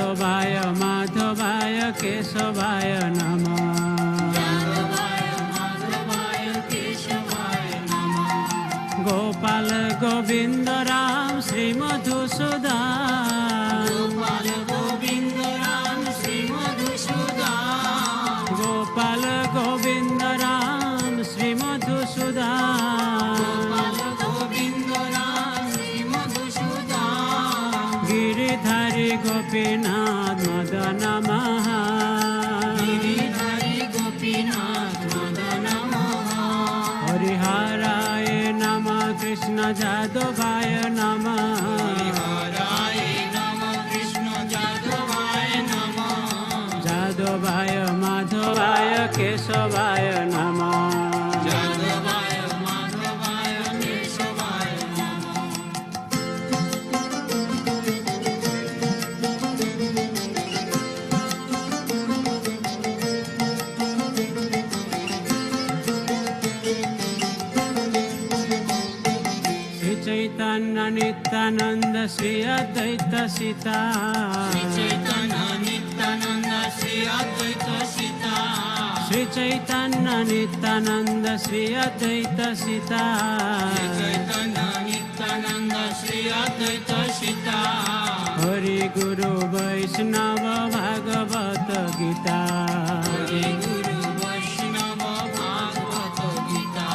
যাদবায় মাধবায় কেশবায় নমঃ। गोपाल गोविंद राम श्री मधुसूदन। गोपाल गोविंद राम श्री मधुसूदन। गोपाल गोविंद राम श्री मधुसूदन। गोपाल गोविंद राम श्री मधुसूदन। गिरिधारी गोपीनाथ मदन महा। गिरिधारी गोपीनाथ मदन महा। हरिहराय नमः कृष्ण जादवाय नमः। हरिहराय नमः कृष्ण जादवाय नमः। जादवाय माधवाय केशवाय नमः। जादवाय माधवाय केशवाय नमः। श्री चैतन्य नित्यानंद श्री अद्वैत सीता। श्री चैतन्य नित्यानंद श्री अद्वैत सीता। श्री चैतन्य नित्यानंद श्री अद्वैत सीता। श्री चैतन्य नित्यानंद श्री अद्वैत सीता। हरि गुरु वैष्णव भागवत गीता। हरि गुरु वैष्णव भागवत गीता।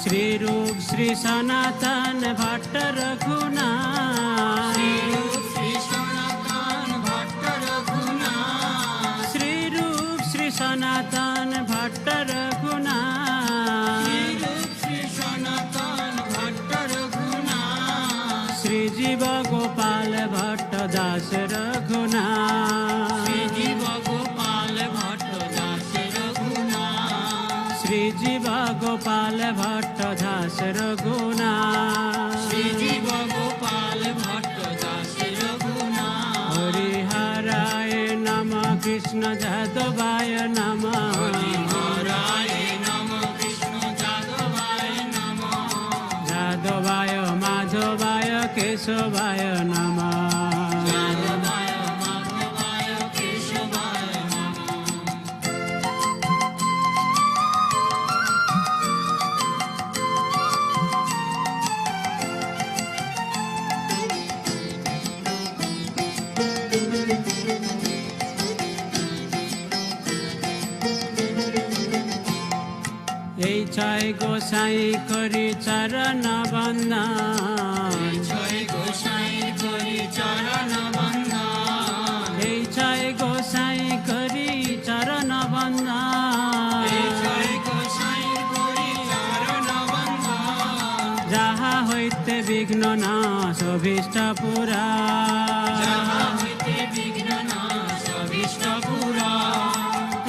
श्री रूप श्री सनातन भट्ट रघुनाथ। श्री रूप श्री सनातन भट्ट रघुनाथ। श्री रूप श्री सनातन भट्ट रघुनाथ। श्री रूप श्री सनातन भट्ट रघुनाथ। श्री जीव गोपाल भट्ट दास रघुनाथ। श्री जीव गोपाल भट्ट दास रघुनाथ। श्री जीव गोपाल भट्ट दास रघुनाथ। श्री जीव गोपाल भट्ट दास रघुनाथ। हरिहराय नमः कृष्ण जादवाय नमः। हरिहराय नमः कृष्ण जादवाय नमः। जादवाय माधवाय केशवाय नमः। जादवाय माधवाय केशवाय नमः। এই ছয় গোসাই করি চরণ বন্দন। জয় গোসাই করি চরণ বন্দন। এই ছয় গোসাই করি চরণ বন্দন। জয় গোসাই করি চরণ বন্দন। যাহা হইতে বিঘ্ন নাশ অভীষ্ট পুরা। যাহা হইতে বিঘ্ন নাশ অভীষ্ট পুরা।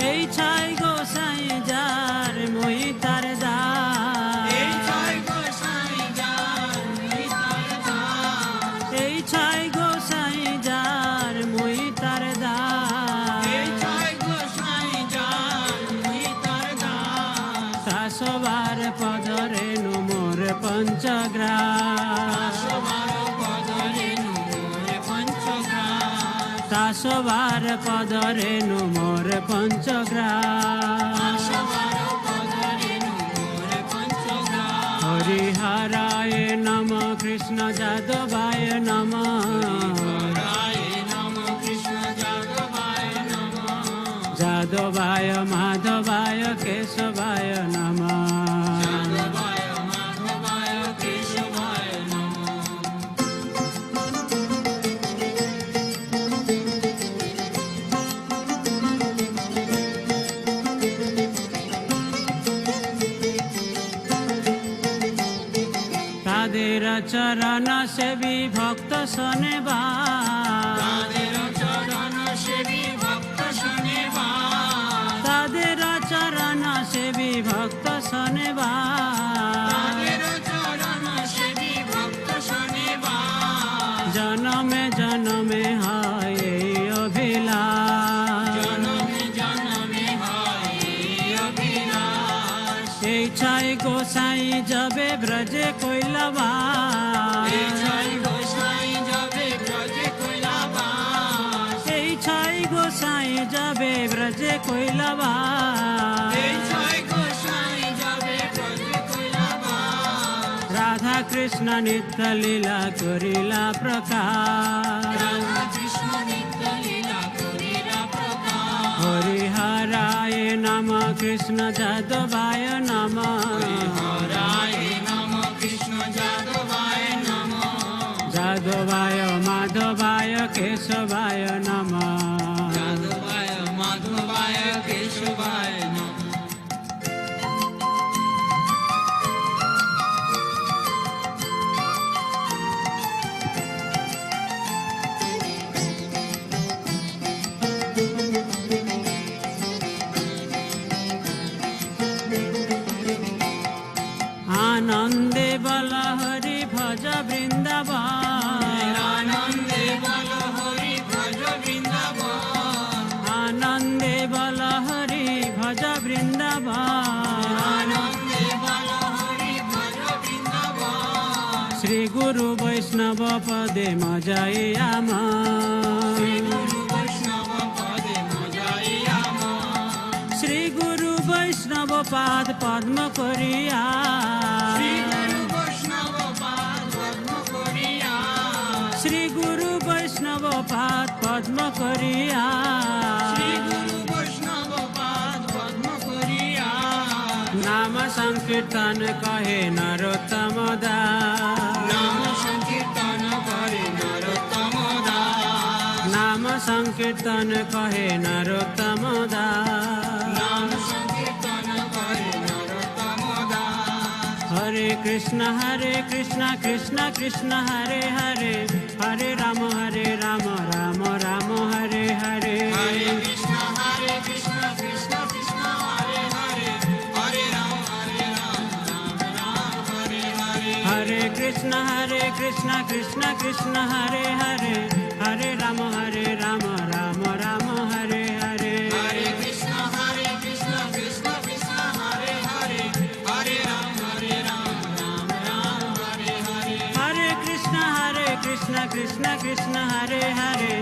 এই ছয় গোসাই যার মই তার দাস। এই ছয় গোসাই যার মই তার দাস। এই ছয় গোসাই যার মই তার দাস। এই ছয় গোসাই যার মই তার দাস। শাসবার পদরে মোর পঞ্চগ্রাস। সবার পদরে মোর পঞ্চগ্রাস। শাসবার পদরে মোর পঞ্চগ্রাস। সবার পদরে মোর পঞ্চগ্রাস। হরিহরায় নমঃ কৃষ্ণ যাদবায় নমঃ। হরিহরায় নমঃ কৃষ্ণ যাদবায় নমঃ। যাদবায় মাধবায় কেশবায় নমঃ। যাদবায় মাধবায় কেশবায় নমঃ। তাদের চরণ সেবী ভক্ত শোনেবা। তাদের চরণ সেবী ভক্ত শোনেবা। তাদের চরণ সেবী ভক্ত শোনেবা। তাদের চরণ সেবী ভক্ত শোনেবা। জনমে জনমে হয় এই অভিলাষ। জনমে জনমে হয় এই অভিলাষ। এই ছয় গোসাই যাবে ব্রজে কৈলাবাস। এই ছয় গোসাই যাবে ব্রজে কৈলাবাস। এই ব্রজে কৈলাবা এই ছয় গোসাই যাবে ব্রজে কৈলাবা রাধা কৃষ্ণ নিত্য লীলা করিলা প্রকাশ রাধা কৃষ্ণ নিত্য লীলা করিলা প্রকাশ হরিহরায় নম কৃষ্ণ যাদবায় নম হরায় নম কৃষ্ণ যাদবায় নম যাদবায় মাধবায় কেশবায় নম যাদবায় মাধবায় কেশবায় নম আনন্দে বল হরি ভজ বৃন্দাবন আনন্দে বল হরি ভজ বৃন্দাবন আনন্দে বল হরি ভজ বৃন্দাবন আনন্দে বল হরি ভজ বৃন্দাবন শ্রী গুরু বৈষ্ণব পদে মজাই আম গুরু বৈষ্ণব পদে মজাই আমার শ্রী গুরু বৈষ্ণব পাদ পদ্ম করিয়া শ্রী গুরু বৈষ্ণব পাদ পদ্ম করিয়া শ্রী গুরু বৈষ্ণব পাদ পদ্ম করিয়া শ্রী গুরু বৈষ্ণব পাদ পদ্ম করিয়া নাম সংকীর্তন কহে নরোত্তম দাস নাম সংকীর্তন করে নরোত্তম দাস নাম সংকীর্তন কহে নরোত্তম দাস নাম সংকীর্তন করে নরোত্তম দাস হরে কৃষ্ণ কৃষ্ণ কৃষ্ণ হরে হরে হরে রাম রাম রাম হরে হরে হরে কৃষ্ণ কৃষ্ণ কৃষ্ণ হরে হরে হরে রাম রাম রাম হরে হরে হরে কৃষ্ণ কৃষ্ণ কৃষ্ণ হরে হরে হরে রাম রাম রাম হরে হরে হরে কৃষ্ণ কৃষ্ণ কৃষ্ণ হরে হরে হরে রাম রাম রাম হরে হরে হরে কৃষ্ণ কৃষ্ণ কৃষ্ণ হরে হরে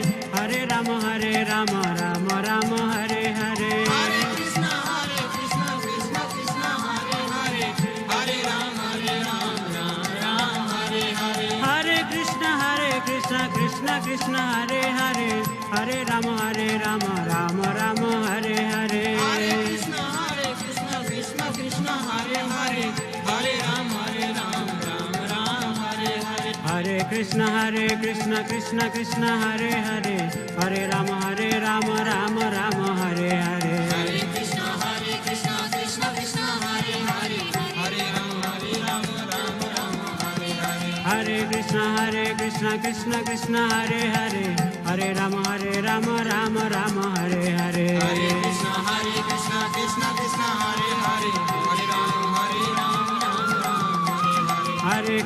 হরে রাম রাম রাম হরে হরে হরে কৃষ্ণ কৃষ্ণ কৃষ্ণ হরে হরে হরে রাম রাম রাম হরে হরে হরে কৃষ্ণ কৃষ্ণ কৃষ্ণ হরে হরে হরে রাম রাম রাম হরে হরে হরে কৃষ্ণ কৃষ্ণ কৃষ্ণ হরে হরে হরে রাম রাম রাম হরে হরে হরে কৃষ্ণ কৃষ্ণ কৃষ্ণ হরে হরে হরে রাম রাম রাম হরে হরে হরে কৃষ্ণ কৃষ্ণ কৃষ্ণ হরে হরে হরে রাম রাম রাম হরে হরে হরে কৃষ্ণ কৃষ্ণ কৃষ্ণ হরে হরে হরে রাম রাম রাম হরে হরে হরে কৃষ্ণ কৃষ্ণ কৃষ্ণ হরে হরে হরে রাম রাম রাম হরে হরে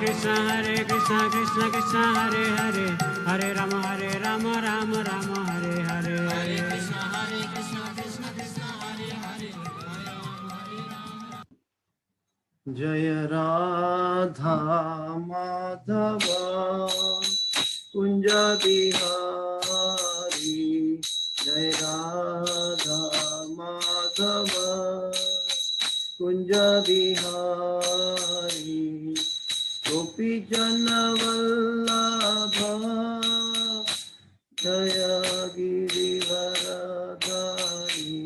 হরে কৃষ্ণ কৃষ্ণ কৃষ্ণ হরে হরে হরে রাম রাম রাম হরে হরে হরে কৃষ্ণ কৃষ্ণ কৃষ্ণ হরে হরে হরে রাম রাম जय राधा माधव कुंज बिहारी जय राधा माधव कुंज बिहारी गोपी जन वल्लभ जय गिरिवरधारी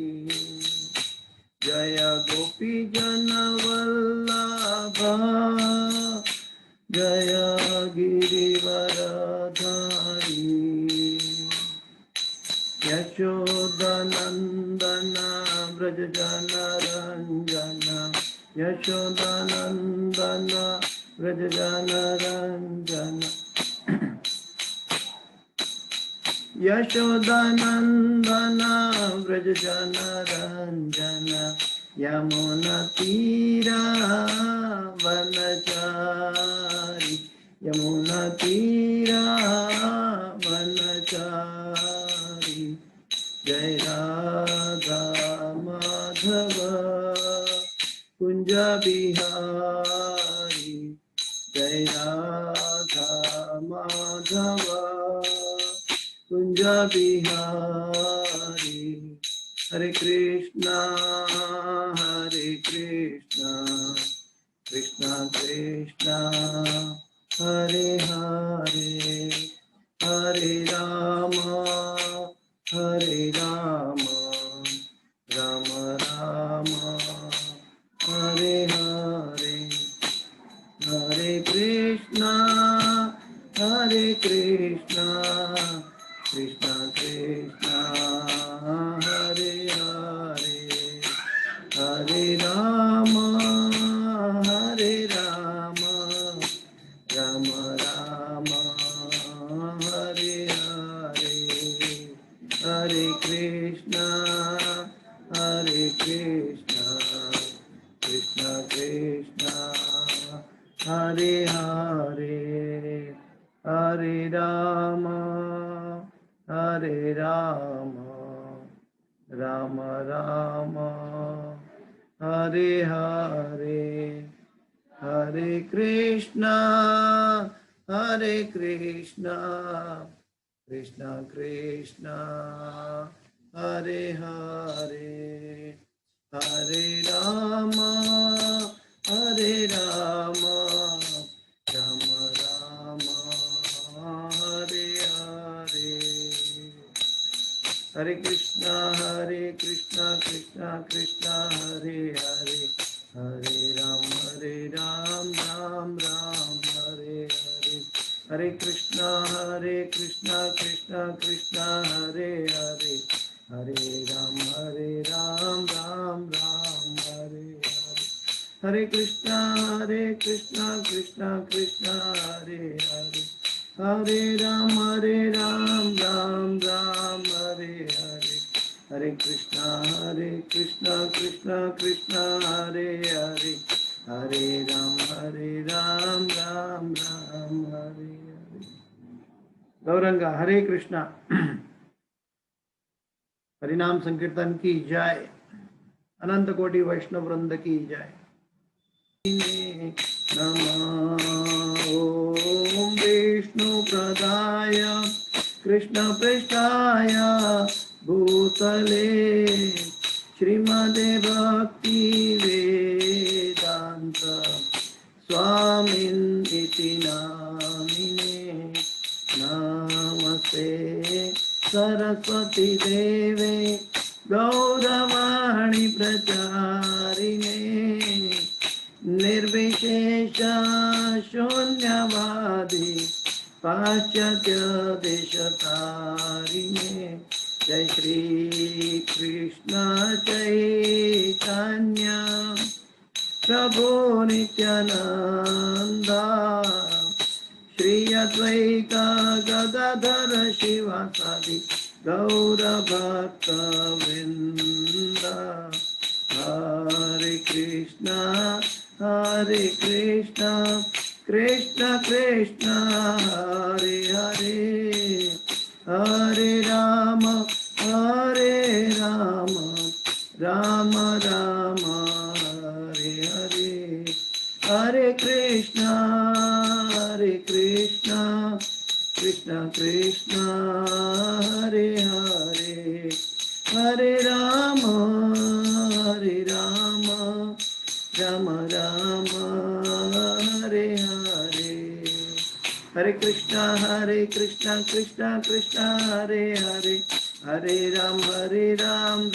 जय गोपी जन वल्लभ जय गिरिवरधारी यशोदनंदन ब्रज जन रंजन यशोदनंदन ब्रज जन रंजन यशोदानंदन ब्रज जन रंजन यमुना तीरा वनचारी यमुना तीरा वनचारी जय राधा माधव कुंज बिहारी जय Radha Madhav Kunj Bihari Hare Krishna, Krishna Krishna, Hare Hare, Hare Rama, Rama Rama, Hare Hare, Hare Krishna, Krishna Krishna, Hare Hare, Hare Rama, Rama Rama, Hare Hare, Hare Krishna, Krishna Krishna, Hare Hare, Hare Rama, Rama Rama, Hare Hare, Hare Krishna, Krishna Krishna, Hare Hare, Hare Rama, Rama Rama, Hare Hare. Hare Krishna, Krishna Krishna, Hare Hare, Hare Ram, Ram Ram, Hare Hare. Hare Krishna, Krishna Krishna, Hare Hare, Hare Ram, Ram Ram, Hare Hare. Hare Krishna, Krishna Krishna, Hare Hare, Hare Ram, Ram Ram, Hare Hare. Hare Krishna, Krishna Krishna, Hare Hare, Hare Ram, Ram Ram, Hare Hare. Gauranga हरे कृष्णा। हरिनाम संकीर्तन की जय, अनंत कोटि वैष्णव वृंद की जय। नमः ओम विष्णु प्रदाय कृष्ण पृष्ठाय भूतले श्रीमदे भक्ति वेदांत स्वामिनिति नामिने, नमस्ते सरस्वती देवे गौरवाणी प्रचारिणे, निर्विशेष शून्यवादी पाश्चात्य देशतारिणे। जय श्री कृष्ण चैतन्य प्रभु नित्यानंद, श्री अद्वैत गदाधर शिवासादि गौर भक्त वृंद। हरे कृष्णा कृष्ण कृष्ण हरे हरे, हरे राम राम राम हरे हरे। हरे कृष्णा कृष्ण कृष्ण हरे हरे, हरे राम राम राम हरे हरे। हरे कृष्णा कृष्ण कृष्ण हरे हरे, हरे राम राम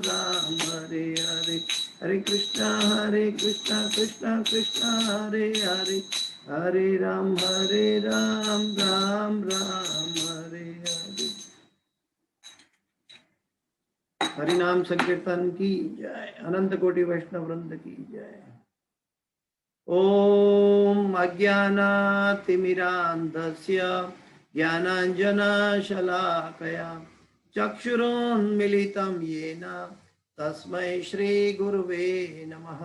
राम हरे हरे। हरे कृष्णा कृष्ण कृष्ण हरे हरे, हरे राम राम राम हरे हरे। हरि नाम संकीर्तन की जय, अनंत कोटि वैष्णव वृंद की जय। ओम अज्ञानातिमिरान्धस्य ज्ञानाञ्जनशलाकया चक्षुरोन्मिलितं येन तस्मै श्रीगुरुवे नमः।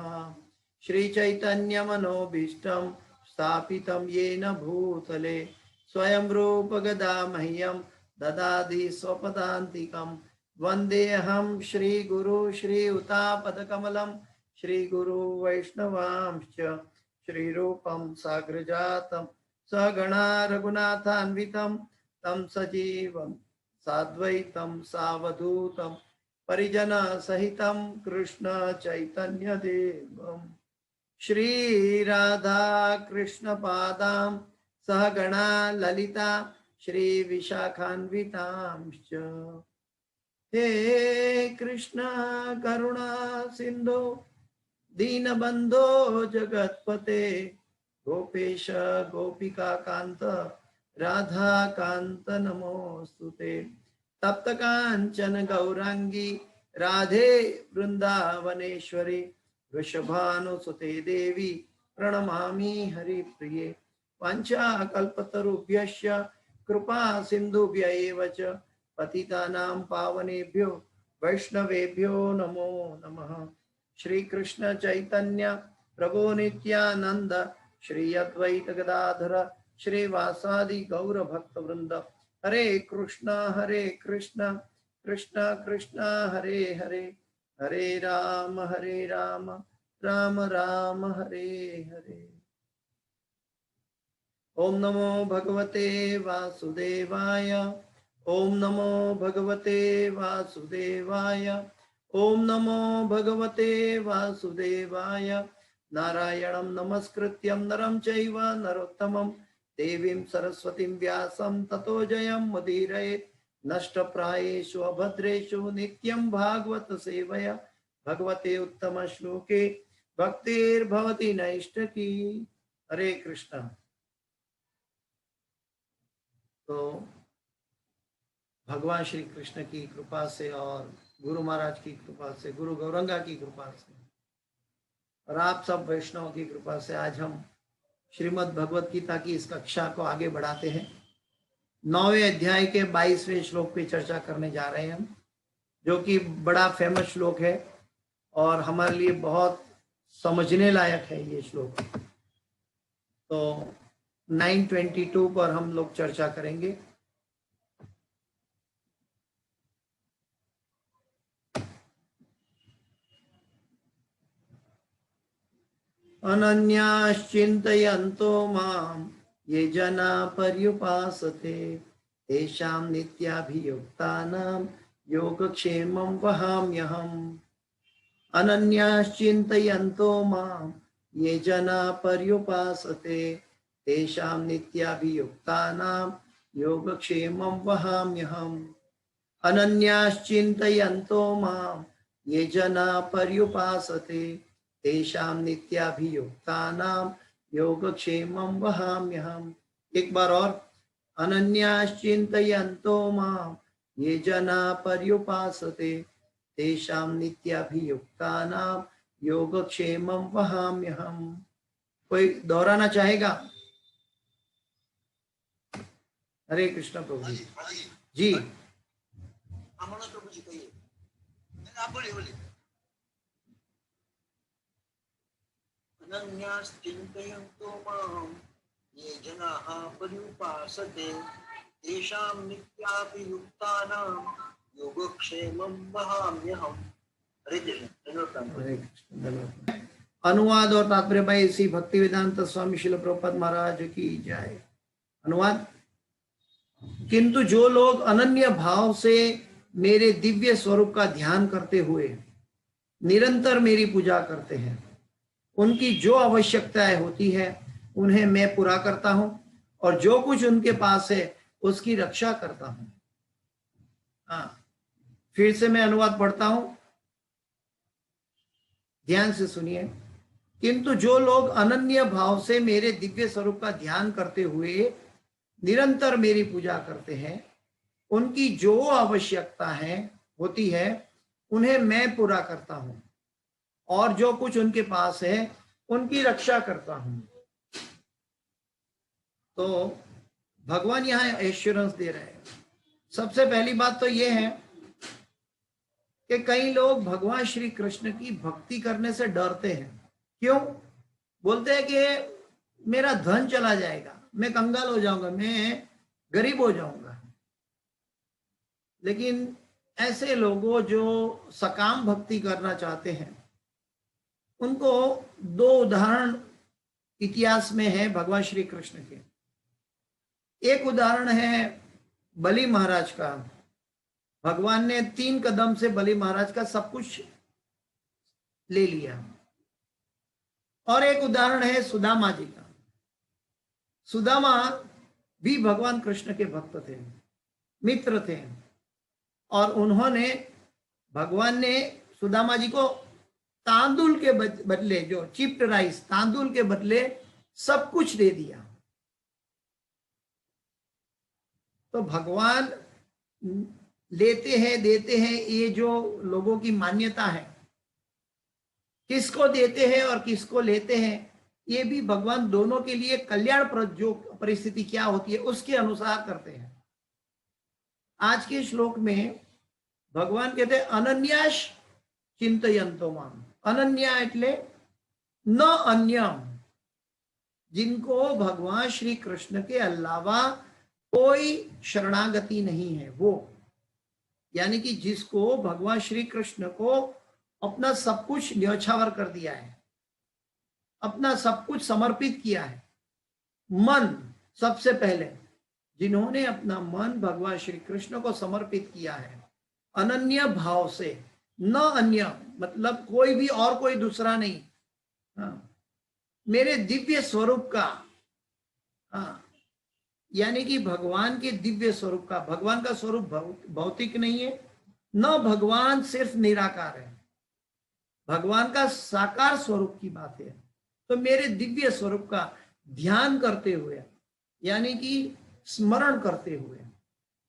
श्रीचैतन्यमनोभीष्टं स्थापितं येन भूतले स्वयं रूप गदा मह्यं ददाति स्वपदान्तिकं। वन्देऽहं श्रीगुरु श्रीयुतापदकमलं, श्रीगुरु वैष्णवांश्च श्रीरूपं साग्रजातं सगणा रघुनाथान्वितं तं सजीवं साद्वैतं सावधूतं परिजन सहितं कृष्ण चैतन्य देवं श्री राधा कृष्ण पादां सहगणा ललिता श्री विशाखान्वितांश्च। हे कृष्ण करुणा सिंधु दीनबंधो जगत्पते गोपेश गोपिका कांत राधा कांत नमोस्तुते। तप्त कांचन गौरांगी राधे वृंदावनेश्वरी वृषभानुसुते देवी प्रणमामि हरिप्रिये। वाञ्छाकल्पतरुभ्यश्च कृपा सिन्धुभ्य एव च पतितानां पावनेभ्यो वैष्णवेभ्यो नमो नमः। श्री कृष्ण चैतन्य प्रभु नित्यानंद श्री अद्वैत गदाधर श्रीवासादि गौर भक्त वृंद हरे कृष्ण कृष्ण कृष्ण हरे हरे हरे राम राम राम हरे हरे। ओम नमो भगवते वासुदेवाय ओम नमो भगवते वासुदेवाय ओम नमो भगवते वासुदेवाय। नारायणं नमस्कृत्यं नरं चैव नरोत्तमं देवीं सरस्वतीं व्यासं ततो जयं मुदीरयेत्। नष्टप्रायेषु अभद्रेषु नित्यं भागवत सेवया भगवते उत्तम श्लोके भक्तिर्भवति नैष्ठकी। हरे कृष्ण। तो भगवान श्री कृष्ण की कृपा से और गुरु महाराज की कृपा से, गुरु गौरंगा की कृपा से और आप सब वैष्णव की कृपा से आज हम श्रीमद् भगवत गीता की इस कक्षा को आगे बढ़ाते हैं। 9वें अध्याय के 22वें श्लोक पे चर्चा करने जा रहे हैं हम, जो कि बड़ा फेमस श्लोक है और हमारे लिए बहुत समझने लायक है ये श्लोक। तो 922 पर हम लोग चर्चा करेंगे। अनन्याश्चिन्तयन्तो मां ये जना पर्युपासते तेषां नित्याभियुक्तानां योगक्षेमं वहाम्यहम्। अनन्याश्चिन्तयन्तो मां ये जना पर्युपासते तेषां नित्याभियुक्तानां योगक्षेमं वहाम्यहम्। अनन्याश्चिन्तयन्तो मां ये जना पर्युपासते तेषां नित्याभियुक्तानां योगक्षेमं वहाम्यहम्। एक बार और, अनन्याश्चिन्तयन्तो मां ये जना पर्युपासते तेषां नित्याभियुक्तानां योगक्षेमं वहाम्यहम्। कोई दोहराना चाहेगा? हरे कृष्ण प्रभु जी। अनन्याश्चिन्तयन्तो मां ये जनाः पर्युपासते तेषां नित्याभियुक्तानां योगक्षेमं वहाम्यहम्। हरे कृष्ण। अनुवाद और तात्पर्य भाई श्री भक्ति वेदांत स्वामी श्रील प्रभुपाद महाराज की जय। अनुवाद, किंतु जो लोग अनन्य भाव से मेरे दिव्य स्वरूप का ध्यान करते हुए निरंतर मेरी पूजा करते हैं, उनकी जो आवश्यकताएं होती है उन्हें मैं पूरा करता हूं और जो कुछ उनके पास है उसकी रक्षा करता हूं। फिर से मैं अनुवाद पढ़ता हूं, ध्यान से सुनिए। किंतु जो लोग अनन्य भाव से मेरे दिव्य स्वरूप का ध्यान करते हुए निरंतर मेरी पूजा करते हैं, उनकी जो आवश्यकता है होती है उन्हें मैं पूरा करता हूं और जो कुछ उनके पास है उनकी रक्षा करता हूं। तो भगवान यहां एश्योरेंस दे रहे हैं। सबसे पहली बात तो यह है कि कई लोग भगवान श्री कृष्ण की भक्ति करने से डरते हैं। क्यों? बोलते हैं कि मेरा धन चला जाएगा, मैं कंगाल हो जाऊंगा, मैं गरीब हो जाऊंगा। लेकिन ऐसे लोगों जो सकाम भक्ति करना चाहते हैं उनको दो उदाहरण इतिहास में है भगवान श्री कृष्ण के। एक उदाहरण है बलि महाराज का भगवान ने 3 कदम से बलि महाराज का सब कुछ ले लिया। और एक उदाहरण है सुदामा जी का। सुदामा भी भगवान कृष्ण के भक्त थे, मित्र थे, और उन्होंने, भगवान ने सुदामा जी को तांदुल के बदले, जो चिप्ड राइस, तांदुल के बदले सब कुछ दे दिया। तो भगवान लेते हैं देते हैं, ये जो लोगों की मान्यता है, किसको देते हैं और किसको लेते हैं, ये भी भगवान दोनों के लिए कल्याणप्रद जो परिस्थिति क्या होती है उसके अनुसार करते हैं। आज के श्लोक में भगवान कहते हैं अनन्याश चिंतयन्तो माम। अनन्या एटले न अन्य, जिनको भगवान श्री कृष्ण के अलावा कोई शरणागति नहीं है, वो, यानी कि जिसको भगवान श्री कृष्ण को अपना सब कुछ न्यौछावर कर दिया है, अपना सब कुछ समर्पित किया है। मन सबसे पहले, जिन्होंने अपना मन भगवान श्री कृष्ण को समर्पित किया है अनन्य भाव से, न अन्य मतलब कोई भी और कोई दूसरा नहीं, हाँ, मेरे दिव्य स्वरूप का, हाँ, यानी कि भगवान के दिव्य स्वरूप का। भगवान का स्वरूप भौतिक नहीं है, न भगवान सिर्फ निराकार है, भगवान का साकार स्वरूप की बात है। तो मेरे दिव्य स्वरूप का ध्यान करते हुए, यानी कि स्मरण करते हुए,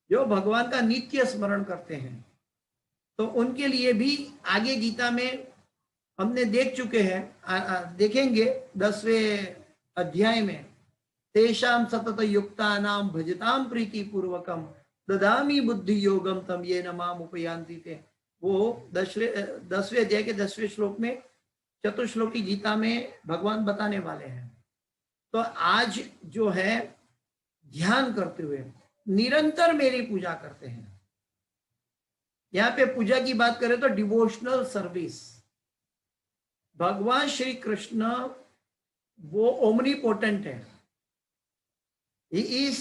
जो भगवान का नित्य स्मरण करते हैं, तो उनके लिए भी आगे गीता में हमने देख चुके हैं, देखेंगे 10वें अध्याय में, तेषां सतत युक्तानां भजतां प्रीति पूर्वकम ददामि बुद्धि योगम तम ये नमाम उपयांति ते। वो 10वें अध्याय के 10वें श्लोक में, चतुश्लोकी गीता में भगवान बताने वाले हैं। तो आज जो है ध्यान करते हुए निरंतर मेरी पूजा करते हैं। यहाँ पे पूजा की बात करें तो डिवोशनल सर्विस। भगवान श्री कृष्ण वो ओमनीपोटेंट है, ही इज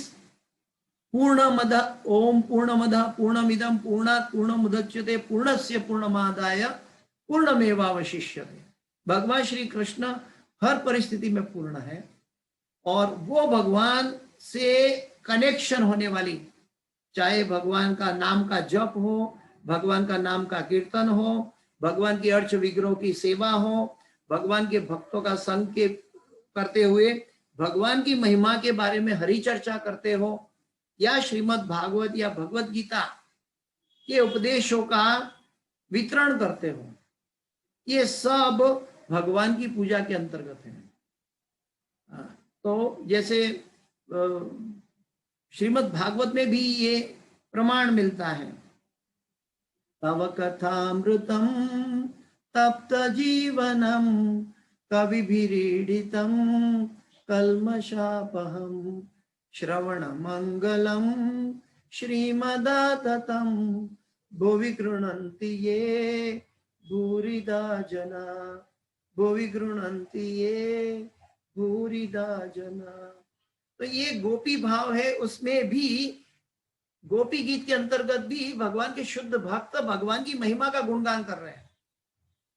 पूर्णमद, ओम पूर्णमद पूर्णमिदं पूर्णात् पूर्णमुदच्यते पूर्णस्य पूर्णमादाय पूर्णमेवावशिष्यते। भगवान श्री कृष्ण हर परिस्थिति में पूर्ण है, और वो भगवान से कनेक्शन होने वाली, चाहे भगवान का नाम का जप हो, भगवान का नाम का कीर्तन हो, भगवान की अर्च विग्रह की सेवा हो, भगवान के भक्तों का संग के करते हुए भगवान की महिमा के बारे में हरि चर्चा करते हो, या श्रीमद् भागवत या भगवत गीता के उपदेशों का वितरण करते हो, ये सब भगवान की पूजा के अंतर्गत है। तो जैसे श्रीमद् भागवत में भी ये प्रमाण मिलता है, तव कथामृतम तप्त जीवनम कविभिरीडितम कल्मषापहम श्रवण मंगलम श्रीमदाततम भुवि गृह्णन्ति ये भूरिदा जना, भुवि गृह्णन्ति ये भूरिदा जना। तो ये गोपी भाव है, उसमें भी गोपी गीत के अंतर्गत भी भगवान के शुद्ध भक्त भगवान की महिमा का गुणगान कर रहे हैं,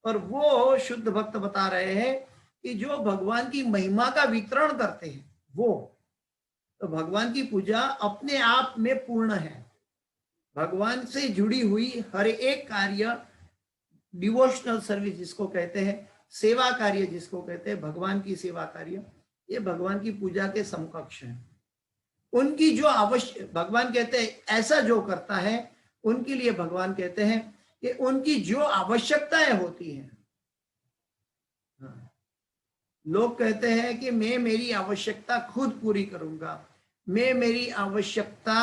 और वो शुद्ध भक्त बता रहे हैं कि जो भगवान की महिमा का वितरण करते हैं वो, तो भगवान की पूजा अपने आप में पूर्ण है। भगवान से जुड़ी हुई हर एक कार्य, डिवोशनल सर्विस जिसको कहते हैं, सेवा कार्य जिसको कहते हैं, भगवान की सेवा कार्य, ये भगवान की पूजा के समकक्ष है। उनकी जो आवश्यक, भगवान कहते हैं ऐसा जो करता है उनके लिए भगवान कहते हैं कि उनकी जो आवश्यकताएं होती हैं, लोग कहते हैं कि मैं मेरी आवश्यकता खुद पूरी करूंगा, मैं मेरी आवश्यकता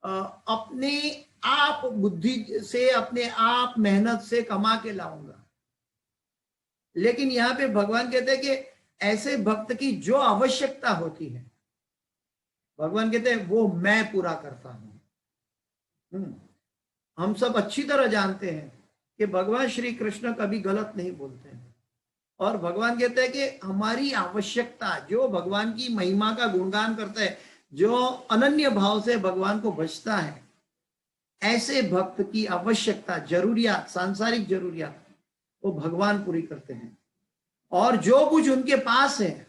अपने आप बुद्धि से, अपने आप मेहनत से कमा के लाऊंगा। लेकिन यहाँ पे भगवान कहते हैं कि ऐसे भक्त की जो आवश्यकता होती है, भगवान कहते हैं वो मैं पूरा करता हूं। हम सब अच्छी तरह जानते हैं कि भगवान श्री कृष्ण कभी गलत नहीं बोलते हैं, और भगवान कहते हैं कि हमारी आवश्यकता, जो भगवान की महिमा का गुणगान करता है, जो अनन्य भाव से भगवान को भजता है, ऐसे भक्त की आवश्यकता, जरूरियात, सांसारिक जरूरियात वो भगवान पूरी करते हैं, और जो कुछ उनके पास है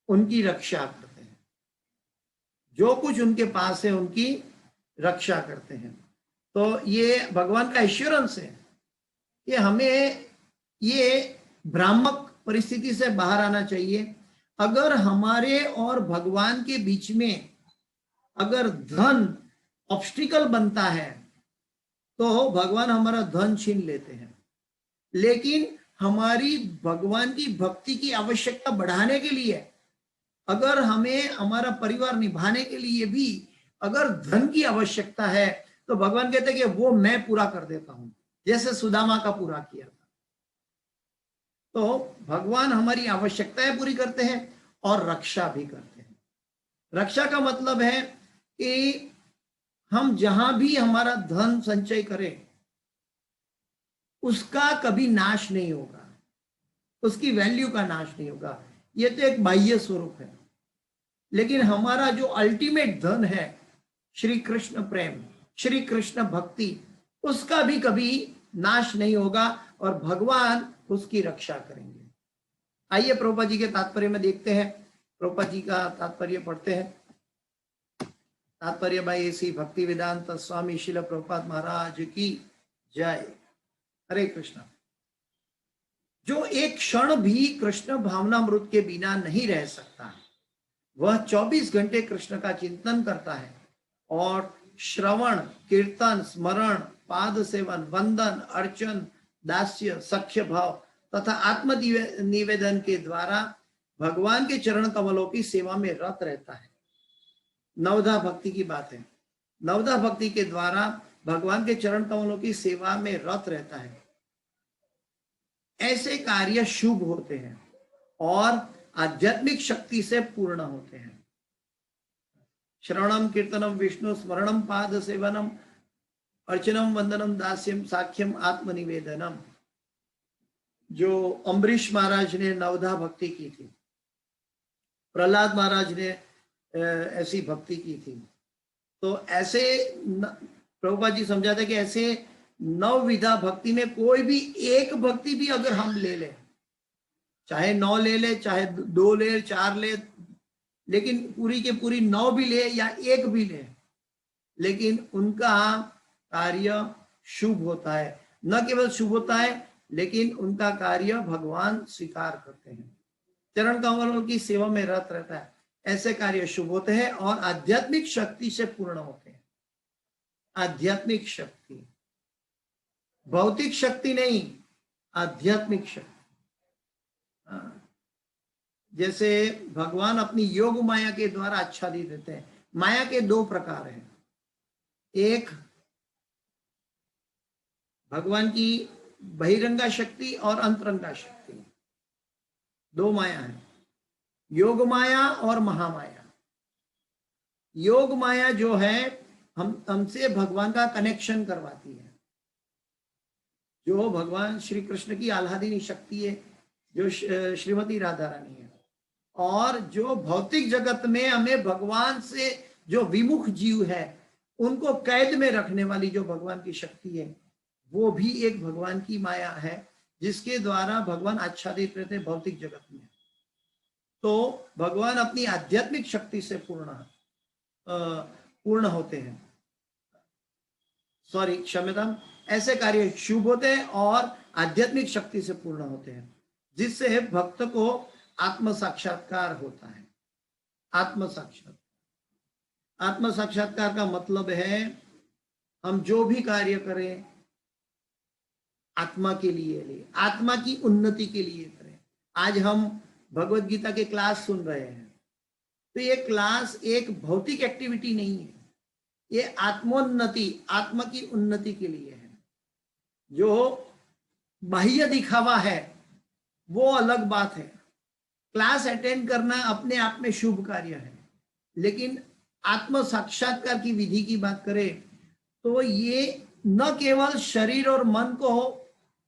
उनकी रक्षा करते हैं। जो कुछ उनके पास है उनकी रक्षा करते हैं। तो ये भगवान का एश्योरेंस है कि हमें ये भ्रामक परिस्थिति से बाहर आना चाहिए। अगर हमारे और भगवान के बीच में अगर धन ऑब्स्टिकल बनता है तो भगवान हमारा धन छीन लेते हैं, लेकिन हमारी भगवान की भक्ति की आवश्यकता बढ़ाने के लिए, अगर हमें हमारा परिवार निभाने के लिए भी अगर धन की आवश्यकता है तो भगवान कहते हैं कि वो मैं पूरा कर देता हूं, जैसे सुदामा का पूरा किया था। तो भगवान हमारी आवश्यकताएं पूरी करते हैं और रक्षा भी करते हैं। रक्षा का मतलब है कि हम जहां भी हमारा धन संचय करें उसका कभी नाश नहीं होगा, उसकी वैल्यू का नाश नहीं होगा। ये तो एक बाह्य स्वरूप है, लेकिन हमारा जो अल्टीमेट धन है श्री कृष्ण प्रेम, श्री कृष्ण भक्ति, उसका भी कभी नाश नहीं होगा और भगवान उसकी रक्षा करेंगे। आइए प्रभुपाद जी के तात्पर्य में देखते हैं। प्रभुपाद जी का तात्पर्य पढ़ते हैं। तात्पर्य बाई ऐसी भक्ति वेदांत स्वामी शिल प्रभुपाद महाराज की जय। हरे कृष्ण। जो एक क्षण भी कृष्ण भावनामृत के बिना नहीं रह सकता, वह 24 घंटे कृष्ण का चिंतन करता है और श्रवण, कीर्तन, स्मरण, पाद सेवन, वंदन, अर्चन, दास्य, सख्य भाव तथा आत्म निवेदन के द्वारा भगवान के चरण कमलों की सेवा में रत रहता है। नवधा भक्ति की बात है। नवधा भक्ति के द्वारा भगवान के चरण कमलों की सेवा में रत रहता है। ऐसे कार्य शुभ होते हैं और आध्यात्मिक शक्ति से पूर्ण होते हैं। श्रवणम, कीर्तनम, विष्णु स्मरणम, पाद सेवनम, अर्चनम, वंदनम, दास्यम, साख्यम, आत्मनिवेदनम। जो अम्बरीश महाराज ने नवधा भक्ति की थी, प्रहलाद महाराज ने ऐसी भक्ति की थी। तो ऐसे प्रभुपाद जी समझाते कि ऐसे नवविधा भक्ति में कोई भी एक भक्ति भी अगर हम ले लें, चाहे 9 ले ले, चाहे 2 ले, 4 ले, लेकिन पूरी के पूरी 9 भी ले या 1 भी ले, लेकिन उनका कार्य शुभ होता है। न केवल शुभ होता है लेकिन उनका कार्य भगवान स्वीकार करते हैं। चरण कमलों की सेवा में रत रहता है। ऐसे कार्य शुभ होते हैं और आध्यात्मिक शक्ति से पूर्ण होते हैं। आध्यात्मिक शक्ति, भौतिक शक्ति नहीं, आध्यात्मिक शक्ति। जैसे भगवान अपनी योग माया के द्वारा आच्छादित देते हैं। माया के 2 प्रकार हैं। एक भगवान की बहिरंगा शक्ति और अंतरंगा शक्ति, 2 माया है, योग माया और महामाया। योग माया जो है हमसे भगवान का कनेक्शन करवाती है, जो भगवान श्री कृष्ण की आह्लादिनी शक्ति है, जो श्रीमती राधा रानी है। और जो भौतिक जगत में हमें भगवान से जो विमुख जीव है उनको कैद में रखने वाली जो भगवान की शक्ति है, वो भी एक भगवान की माया है, जिसके द्वारा भगवान आच्छादित रहते हैं भौतिक जगत में। तो भगवान अपनी आध्यात्मिक शक्ति से पूर्ण होते हैं। सॉरी, क्षम्यता। ऐसे कार्य शुभ होते हैं और आध्यात्मिक शक्ति से पूर्ण होते हैं, जिससे भक्त को आत्म साक्षात्कार होता है। आत्म साक्षात्कार का मतलब है हम जो भी कार्य करें आत्मा के लिए, आत्मा की उन्नति के लिए करें। आज हम भगवत गीता के क्लास सुन रहे हैं, तो ये क्लास एक भौतिक एक्टिविटी नहीं है, ये आत्मोन्नति, आत्मा की उन्नति के लिए है। जो बाह्य दिखावा है वो अलग बात है। क्लास अटेंड करना अपने आप में शुभ कार्य है, लेकिन आत्म साक्षात्कार की विधि की बात करें तो ये न केवल शरीर और मन को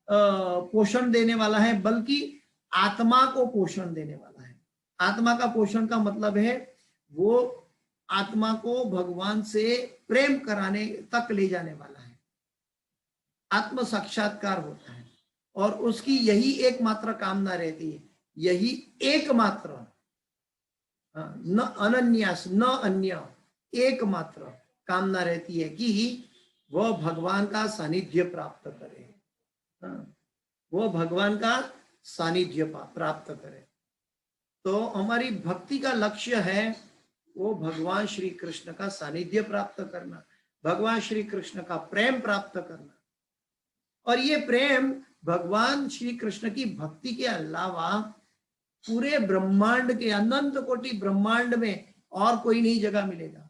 पोषण देने वाला है, बल्कि आत्मा को पोषण देने वाला है। आत्मा का पोषण का मतलब है वो आत्मा को भगवान से प्रेम कराने तक ले जाने वाला है। आत्म साक्षात्कार होता है और उसकी यही एकमात्र कामना रहती है, यही एकमात्र, न अनन्यास न अन्य, एकमात्र कामना रहती है कि वह भगवान का सानिध्य प्राप्त करे, वो भगवान का सानिध्य प्राप्त करे। तो हमारी भक्ति का लक्ष्य है वो भगवान श्री कृष्ण का सानिध्य प्राप्त करना, भगवान श्री कृष्ण का प्रेम प्राप्त करना। और ये प्रेम भगवान श्री कृष्ण की भक्ति के अलावा पूरे ब्रह्मांड के, अनंत कोटि ब्रह्मांड में और कोई नहीं जगह मिलेगा।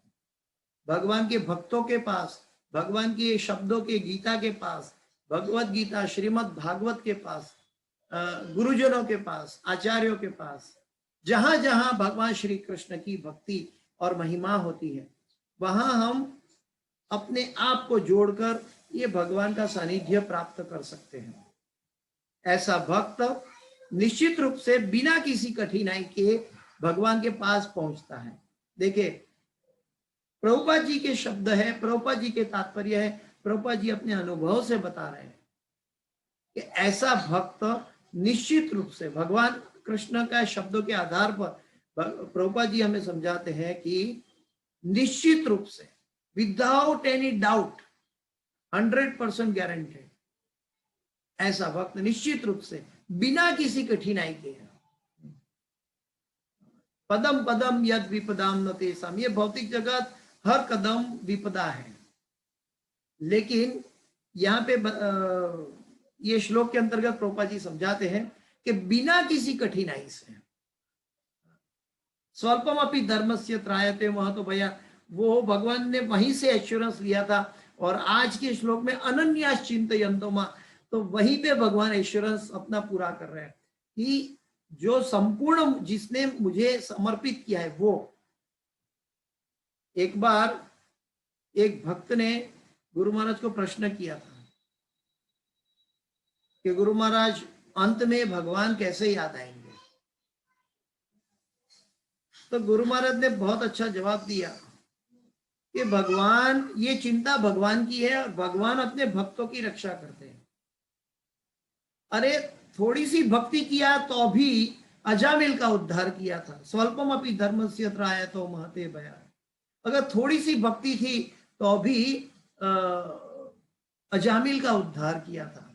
भगवान के भक्तों के पास, भगवान के शब्दों के, गीता के पास, भगवत गीता, श्रीमद् भागवत के पास, गुरुजनों के पास, आचार्यों के पास, जहां जहां भगवान श्री कृष्ण की भक्ति और महिमा होती है, वहां हम अपने आप को जोड़कर ये भगवान का सानिध्य प्राप्त कर सकते हैं। ऐसा भक्त निश्चित रूप से बिना किसी कठिनाई के भगवान के पास पहुंचता है। देखिए, प्रभुपाद जी के शब्द है, प्रभुपाद जी के तात्पर्य है, प्रभुपाद जी अपने अनुभव से बता रहे हैं कि ऐसा भक्त निश्चित रूप से भगवान कृष्ण का शब्दों के आधार पर प्रभुपाद जी हमें समझाते हैं कि निश्चित रूप से, विदाउट एनी डाउट, 100% गारंटेड, ऐसा भक्त निश्चित रूप से बिना किसी कठिनाई के, पदम पदम यद विपदाम न तेसाम, ये भौतिक जगत हर कदम विपदा है। लेकिन यहाँ पे ये श्लोक के अंतर्गत प्रभुपाद जी समझाते हैं कि बिना किसी कठिनाई से, स्वल्पम अपि धर्मस्य त्रायते महतो भया, वो भगवान ने वहीं से एश्योरेंस लिया था। और आज के श्लोक में अनन्यास चिंतयन्तो मां, तो वहीं पे भगवान एश्योरेंस अपना पूरा कर रहे हैं कि जो संपूर्ण, जिसने मुझे समर्पित किया है वो। एक बार एक भक्त ने गुरु महाराज को प्रश्न किया था कि गुरु महाराज, अंत में भगवान कैसे याद आएंगे? तो गुरु महाराज ने बहुत अच्छा जवाब दिया कि भगवान, ये चिंता भगवान की है और भगवान अपने भक्तों की रक्षा करते हैं। अरे थोड़ी सी भक्ति किया तो भी अजामिल का उद्धार किया था। स्वल्पम अपि धर्मस्य त्रायतो महते भया, अगर थोड़ी सी भक्ति थी तो भी अजामिल का उद्धार किया था।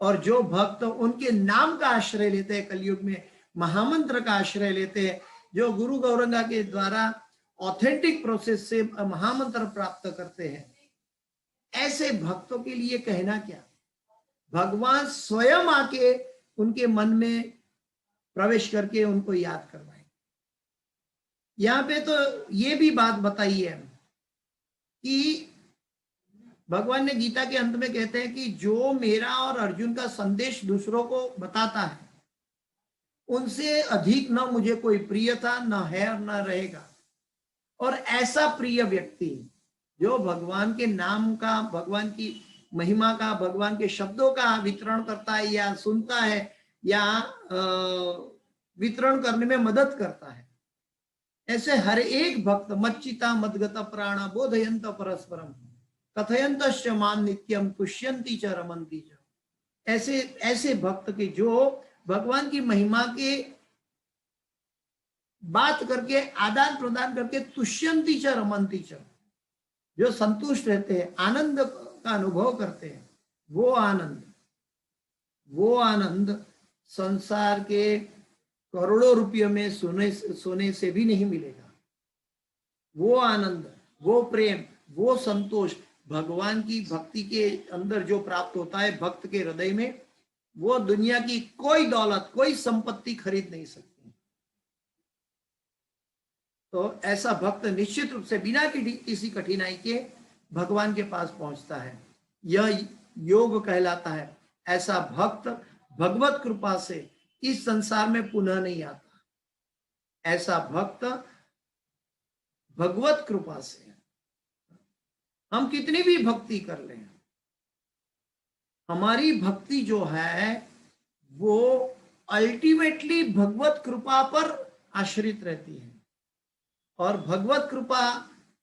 और जो भक्त उनके नाम का आश्रय लेते हैं, कलयुग में महामंत्र का आश्रय लेते हैं, जो गुरु गौरंगा के द्वारा ऑथेंटिक प्रोसेस से महामंत्र प्राप्त करते हैं, ऐसे भक्तों के लिए कहना क्या, भगवान स्वयं आके उनके मन में प्रवेश करके उनको याद करवाए। यहाँ पे तो ये भी बात बताई है कि भगवान ने गीता के अंत में कहते हैं कि जो मेरा और अर्जुन का संदेश दूसरों को बताता है, उनसे अधिक न मुझे कोई प्रिय था, न है और न रहेगा। और ऐसा प्रिय व्यक्ति जो भगवान के नाम का, भगवान की महिमा का, भगवान के शब्दों का वितरण करता है या सुनता है या वितरण करने में मदद करता है, ऐसे हर एक भक्त मच्चिता मदगत प्राण बोधयंत परस्परम कथयंतश्च मां नित्यम तुष्यंती च रमंती च, ऐसे भक्त के जो भगवान की महिमा के बात करके, आदान प्रदान करके, तुष्यंती च रमंती च, जो संतुष्ट रहते हैं, आनंद का अनुभव करते हैं, वो आनंद संसार के करोड़ों रुपयों में सोने से भी नहीं मिलेगा। वो आनंद, वो प्रेम, वो संतोष भगवान की भक्ति के अंदर जो प्राप्त होता है भक्त के हृदय में, वो दुनिया की कोई दौलत, कोई संपत्ति खरीद नहीं सकती। तो ऐसा भक्त निश्चित रूप से बिना किसी कठिनाई के भगवान के पास पहुंचता है। यह योग कहलाता है। ऐसा भक्त भगवत कृपा से इस संसार में पुनः नहीं आता। ऐसा भक्त भगवत कृपा से, हम कितनी भी भक्ति कर लें, हमारी भक्ति जो है वो अल्टीमेटली भगवत कृपा पर आश्रित रहती है। और भगवत कृपा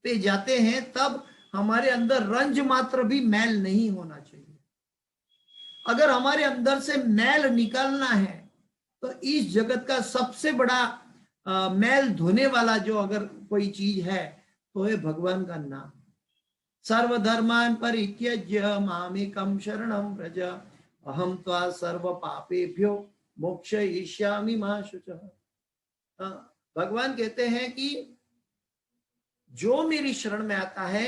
पे जाते हैं तब हमारे अंदर रंज मात्र भी मैल नहीं होना चाहिए। अगर हमारे अंदर से मैल निकालना है तो इस जगत का सबसे बड़ा मैल धोने वाला जो अगर कोई चीज है तो है भगवान का नाम। सर्वधर्मान परित्यज्य मामेकं शरणं व्रज अहम त्वा सर्व पापेभ्यो मोक्षयिष्यामि मा शुचः। भगवान कहते हैं कि जो मेरी शरण में आता है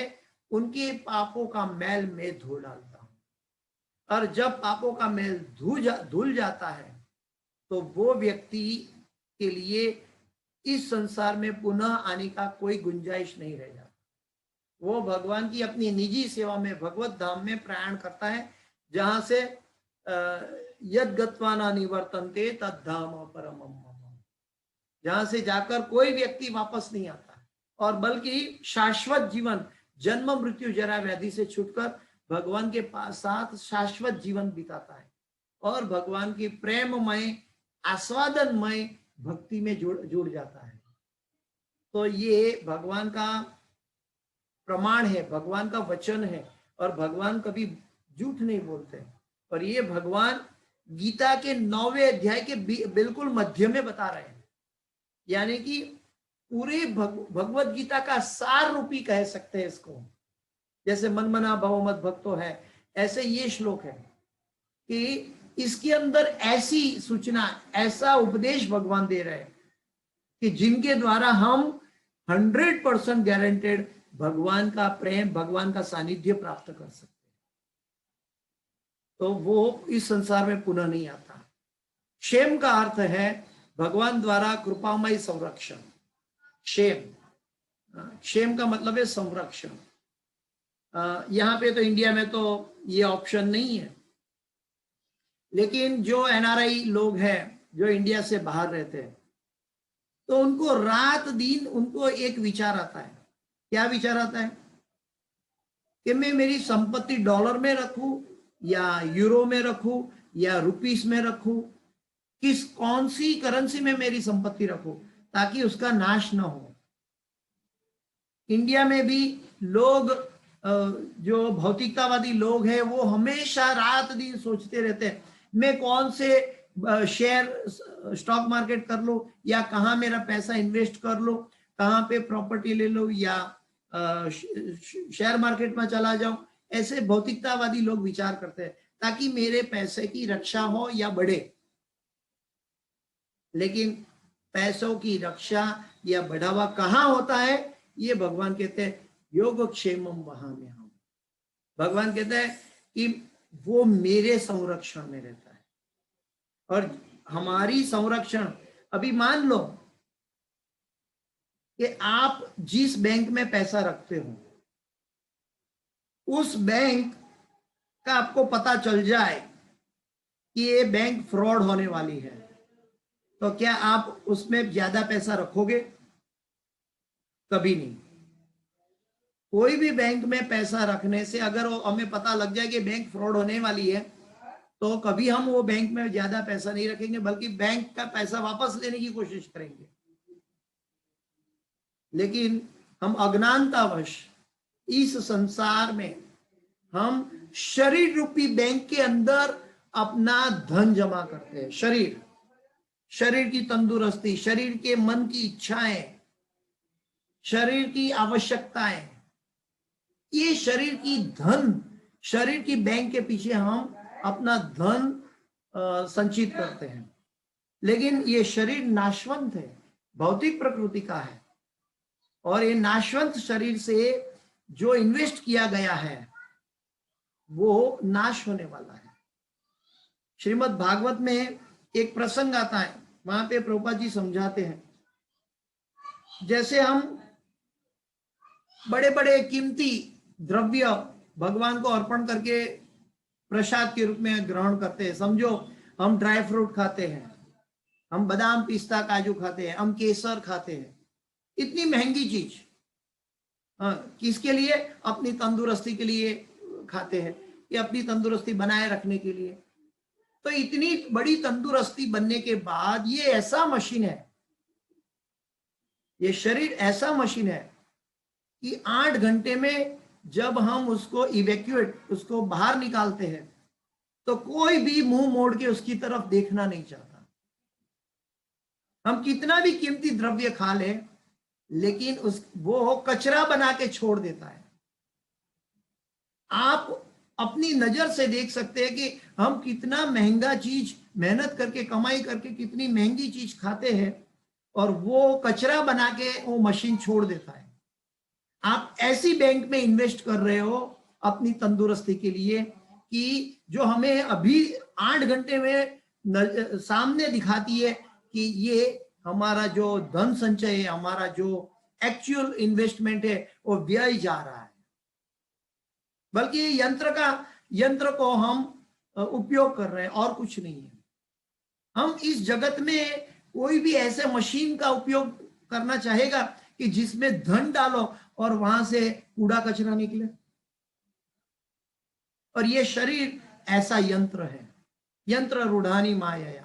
उनके पापों का मैल मैं धो डालता हूं, और जब पापों का मैल धुल जाता है तो वो व्यक्ति के लिए इस संसार में पुनः आने का कोई गुंजाइश नहीं रह जाता। वो भगवान की अपनी निजी सेवा में भगवत धाम में प्रयाण करता है, जहां से यद गत्वा न निवर्तन्ते तद धाम परमम मम, जहां से जाकर कोई व्यक्ति वापस नहीं आता और बल्कि शाश्वत जीवन जन्म मृत्यु जरा व्याधि से छूटकर भगवान के साथ शाश्वत जीवन बिताता है और भगवान की प्रेममय आस्वादनमय भक्ति में जुड़ जाता है। तो ये भगवान का प्रमाण है, भगवान का वचन है, और भगवान कभी झूठ नहीं बोलते। और ये भगवान गीता के 9वें अध्याय के बिल्कुल मध्य में बता रहे हैं, यानी कि पूरे भगवत गीता का सार रूपी कह सकते हैं इसको। जैसे मन मना भव मत भक्तो है, ऐसे ये श्लोक है कि इसके अंदर ऐसी सूचना, ऐसा उपदेश भगवान दे रहे हैं कि जिनके द्वारा हम 100% गारंटेड भगवान का प्रेम, भगवान का सानिध्य प्राप्त कर सकते हैं। तो वो इस संसार में पुनः नहीं आता। क्षेम का अर्थ है भगवान द्वारा कृपामय संरक्षण। क्षेम का मतलब है संरक्षण। यहाँ पे तो इंडिया में तो ये ऑप्शन नहीं है, लेकिन जो एनआरआई लोग हैं जो इंडिया से बाहर रहते हैं, तो उनको रात दिन उनको एक विचार आता है। क्या विचार आता है कि मैं मेरी संपत्ति डॉलर में रखूं या यूरो में रखूं या रुपीस में रखूं, कौन सी करेंसी में मेरी संपत्ति रखूं ताकि उसका नाश ना हो। इंडिया में भी लोग, जो भौतिकतावादी लोग हैं, वो हमेशा रात दिन सोचते रहते हैं मैं कौन से शेयर स्टॉक मार्केट कर लो, या कहाँ मेरा पैसा इन्वेस्ट कर लो, कहाँ पे प्रॉपर्टी ले लो, या शेयर मार्केट में चला जाऊं। ऐसे भौतिकतावादी लोग विचार करते हैं ताकि मेरे पैसे की रक्षा हो या बढ़े। लेकिन पैसों की रक्षा या बढ़ावा कहाँ होता है, ये भगवान कहते हैं योगक्षेमम वहाम्यहम्। भगवान कहते हैं कि वो मेरे संरक्षण में रहता है। और हमारी संरक्षण, अभी मान लो कि आप जिस बैंक में पैसा रखते हो, उस बैंक का आपको पता चल जाए कि ये बैंक फ्रॉड होने वाली है, तो क्या आप उसमें ज्यादा पैसा रखोगे? कभी नहीं। कोई भी बैंक में पैसा रखने से अगर हमें पता लग जाए कि बैंक फ्रॉड होने वाली है, तो कभी हम वो बैंक में ज्यादा पैसा नहीं रखेंगे, बल्कि बैंक का पैसा वापस लेने की कोशिश करेंगे। लेकिन हम अज्ञानतावश इस संसार में हम शरीर रूपी बैंक के अंदर अपना धन जमा करते हैं। शरीर की तंदुरुस्ती, शरीर के मन की इच्छाएं, शरीर की आवश्यकताएं, ये शरीर की बैंक के पीछे हम अपना धन संचित करते हैं। लेकिन ये शरीर नाशवंत है, भौतिक प्रकृति का है, और ये नाशवंत शरीर से जो इन्वेस्ट किया गया है वो नाश होने वाला है। श्रीमद् भागवत में एक प्रसंग आता है, वहां पे प्रभुपाद जी समझाते हैं, जैसे हम बड़े बड़े कीमती द्रव्य भगवान को अर्पण करके प्रसाद के रूप में ग्रहण करते हैं। समझो हम ड्राई फ्रूट खाते हैं, हम बादाम पिस्ता काजू खाते हैं, हम केसर खाते हैं, इतनी महंगी चीज। किसके लिए? अपनी तंदुरुस्ती के लिए खाते हैं, या अपनी तंदुरुस्ती बनाए रखने के लिए। तो इतनी बड़ी तंदुरुस्ती बनने के बाद ये ऐसा मशीन है ये शरीर ऐसा मशीन है कि 8 घंटे में जब हम उसको इवैक्यूएट, उसको बाहर निकालते हैं, तो कोई भी मुंह मोड़ के उसकी तरफ देखना नहीं चाहता। हम कितना भी कीमती द्रव्य खा लें, लेकिन वो कचरा बना के छोड़ देता है। आप अपनी नजर से देख सकते हैं कि हम कितना महंगा चीज मेहनत करके कमाई करके कितनी महंगी चीज खाते हैं और वो कचरा बना के वो मशीन छोड़ देता है। आप ऐसी बैंक में इन्वेस्ट कर रहे हो अपनी तंदुरुस्ती के लिए कि जो हमें अभी 8 घंटे में सामने दिखाती है कि ये हमारा जो धन संचय है, हमारा जो एक्चुअल इन्वेस्टमेंट है, वो व्यय जा रहा है। बल्कि ये यंत्र को हम उपयोग कर रहे हैं और कुछ नहीं है। हम इस जगत में कोई भी ऐसे मशीन का उपयोग करना चाहेगा कि जिसमें धन डालो और वहां से कूड़ा कचरा निकले। और ये शरीर ऐसा यंत्र है, यंत्र रूढ़ानी माया।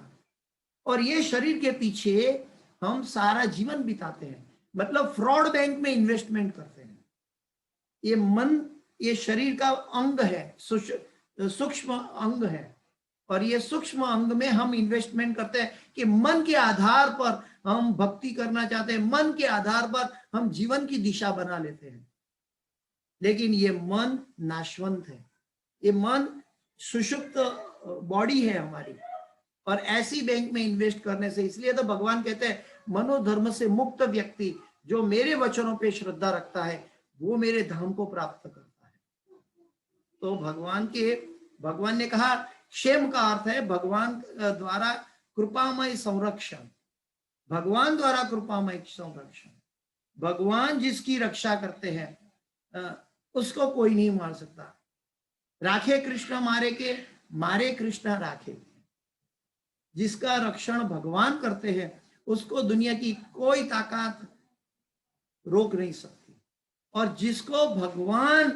और ये शरीर के पीछे हम सारा जीवन बिताते हैं, मतलब फ्रॉड बैंक में इन्वेस्टमेंट करते हैं। ये मन, ये शरीर का अंग है, सूक्ष्म अंग है, और ये सूक्ष्म अंग में हम इन्वेस्टमेंट करते हैं कि मन के आधार पर हम भक्ति करना चाहते हैं, मन के आधार पर हम जीवन की दिशा बना लेते हैं। लेकिन ये मन नाशवंत है, ये मन सुषुप्त बॉडी है हमारी, और ऐसी बैंक में इन्वेस्ट करने से, इसलिए तो भगवान कहते हैं मनोधर्म से मुक्त व्यक्ति जो मेरे वचनों पे श्रद्धा रखता है वो मेरे धाम को प्राप्त करता है। तो भगवान ने कहा क्षेम का अर्थ है भगवान द्वारा कृपामय संरक्षण, भगवान द्वारा कृपामय संरक्षण। भगवान जिसकी रक्षा करते हैं उसको कोई नहीं मार सकता। राखे कृष्ण मारे के, मारे कृष्ण राखे। जिसका रक्षण भगवान करते हैं उसको दुनिया की कोई ताकत रोक नहीं सकती, और जिसको भगवान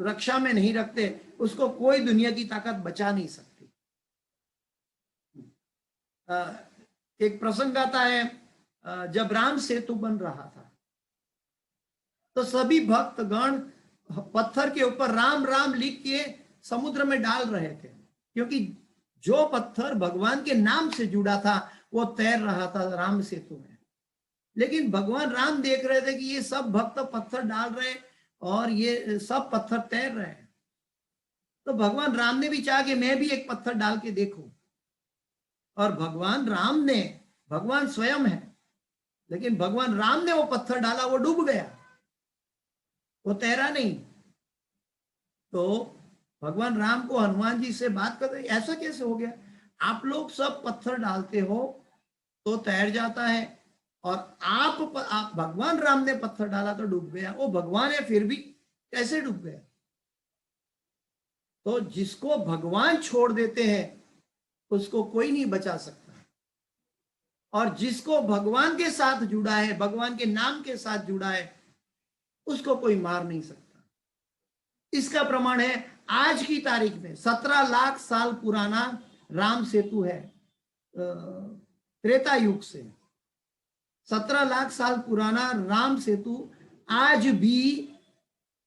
रक्षा में नहीं रखते उसको कोई दुनिया की ताकत बचा नहीं सकती। एक प्रसंग आता है, जब राम सेतु बन रहा था तो सभी भक्तगण पत्थर के ऊपर राम राम लिख के समुद्र में डाल रहे थे, क्योंकि जो पत्थर भगवान के नाम से जुड़ा था वो तैर रहा था राम सेतु में। लेकिन भगवान राम देख रहे थे कि ये सब भक्त पत्थर डाल रहे और ये सब पत्थर तैर रहे हैं, तो भगवान राम ने भी चाहा कि मैं भी एक पत्थर डाल के देखूं। और भगवान राम ने, भगवान स्वयं है, लेकिन भगवान राम ने वो पत्थर डाला, वो डूब गया, वो तैरा नहीं। तो भगवान राम को हनुमान जी से बात कर रहे, ऐसा कैसे हो गया? आप लोग सब पत्थर डालते हो तो तैर जाता है, और आप भगवान राम ने पत्थर डाला तो डूब गया। वो भगवान है फिर भी कैसे डूब गया? तो जिसको भगवान छोड़ देते हैं उसको कोई नहीं बचा सकता, और जिसको भगवान के साथ जुड़ा है, भगवान के नाम के साथ जुड़ा है, उसको कोई मार नहीं सकता। इसका प्रमाण है आज की तारीख में 17 लाख साल पुराना राम सेतु है, त्रेता युग से 17 लाख साल पुराना राम सेतु आज भी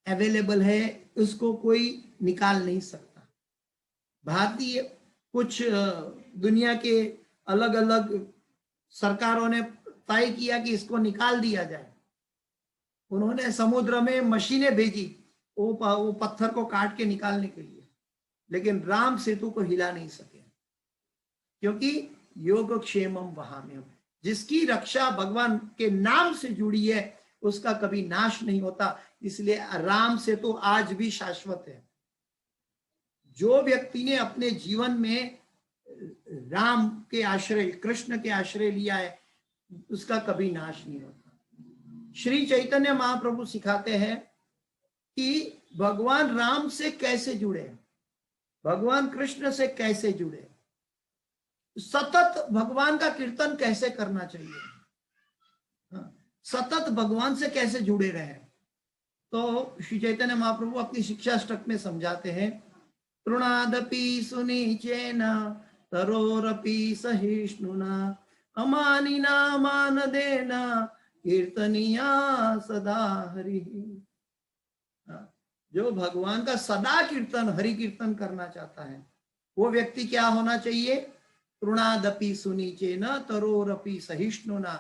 अवेलेबल है, उसको कोई निकाल नहीं सकता। भारतीय कुछ दुनिया के अलग अलग सरकारों ने तय किया कि इसको निकाल दिया जाए। उन्होंने समुद्र में मशीनें भेजी वो पत्थर को काट के निकालने के लिए, लेकिन राम सेतु को हिला नहीं सके, क्योंकि योगक्षेमम वहाम्यम, जिसकी रक्षा भगवान के नाम से जुड़ी है उसका कभी नाश नहीं होता। इसलिए राम सेतु आज भी शाश्वत है। जो व्यक्ति ने अपने जीवन में राम के आश्रय, कृष्ण के आश्रय लिया है, उसका कभी नाश नहीं होता। श्री चैतन्य महाप्रभु सिखाते हैं कि भगवान राम से कैसे जुड़े, भगवान कृष्ण से कैसे जुड़े, सतत भगवान का कीर्तन कैसे करना चाहिए, सतत भगवान से कैसे जुड़े रहे। तो श्री चैतन्य महाप्रभु अपनी शिक्षाष्टक में समझाते हैं, तृणादपि सुनीचेन तरोरपि सहिष्णुना अमानिना मानदेन कीर्तनीया सदा हरि। जो भगवान का सदा कीर्तन, हरि कीर्तन करना चाहता है, वो व्यक्ति क्या होना चाहिए? तृणादपि सुनीचेन तरोरपि सहिष्णुना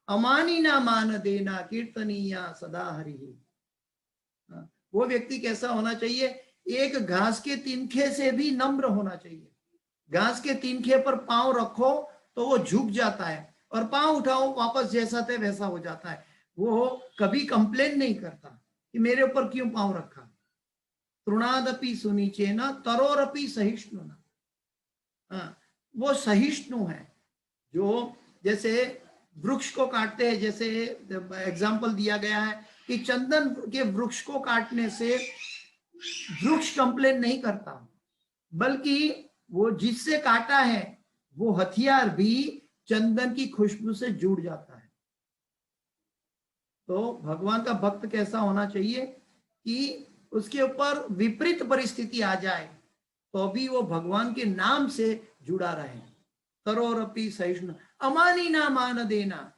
अमानिना मान देना कीर्तनीया सदा हरि। वो व्यक्ति कैसा होना चाहिए? एक घास के तिनखे से भी नम्र होना चाहिए। घास के तिनखे पर पांव रखो तो वो झुक जाता है, और पांव उठाओ वापस जैसा थे वैसा हो जाता है। वो कभी कंप्लेन नहीं करता कि मेरे ऊपर क्यों पांव रखा। तृणादपि सुनीचेन तरोरपि सहिष्णुना। वो सहिष्णु है। जो जैसे वृक्ष को काटते हैं, जैसे एग्जाम्पल दिया गया है कि चंदन के वृक्ष को काटने से वृक्ष कंप्लेन नहीं करता, बल्कि वो जिससे काटा है वो हथियार भी चंदन की खुशबू से जुड़ जाता है। तो भगवान का भक्त कैसा होना चाहिए कि उसके ऊपर विपरीत परिस्थिति आ जाए तो भी वो भगवान के नाम से जुड़ा रहे। तरोरपि सहिष्णु अमानी ना मान देना।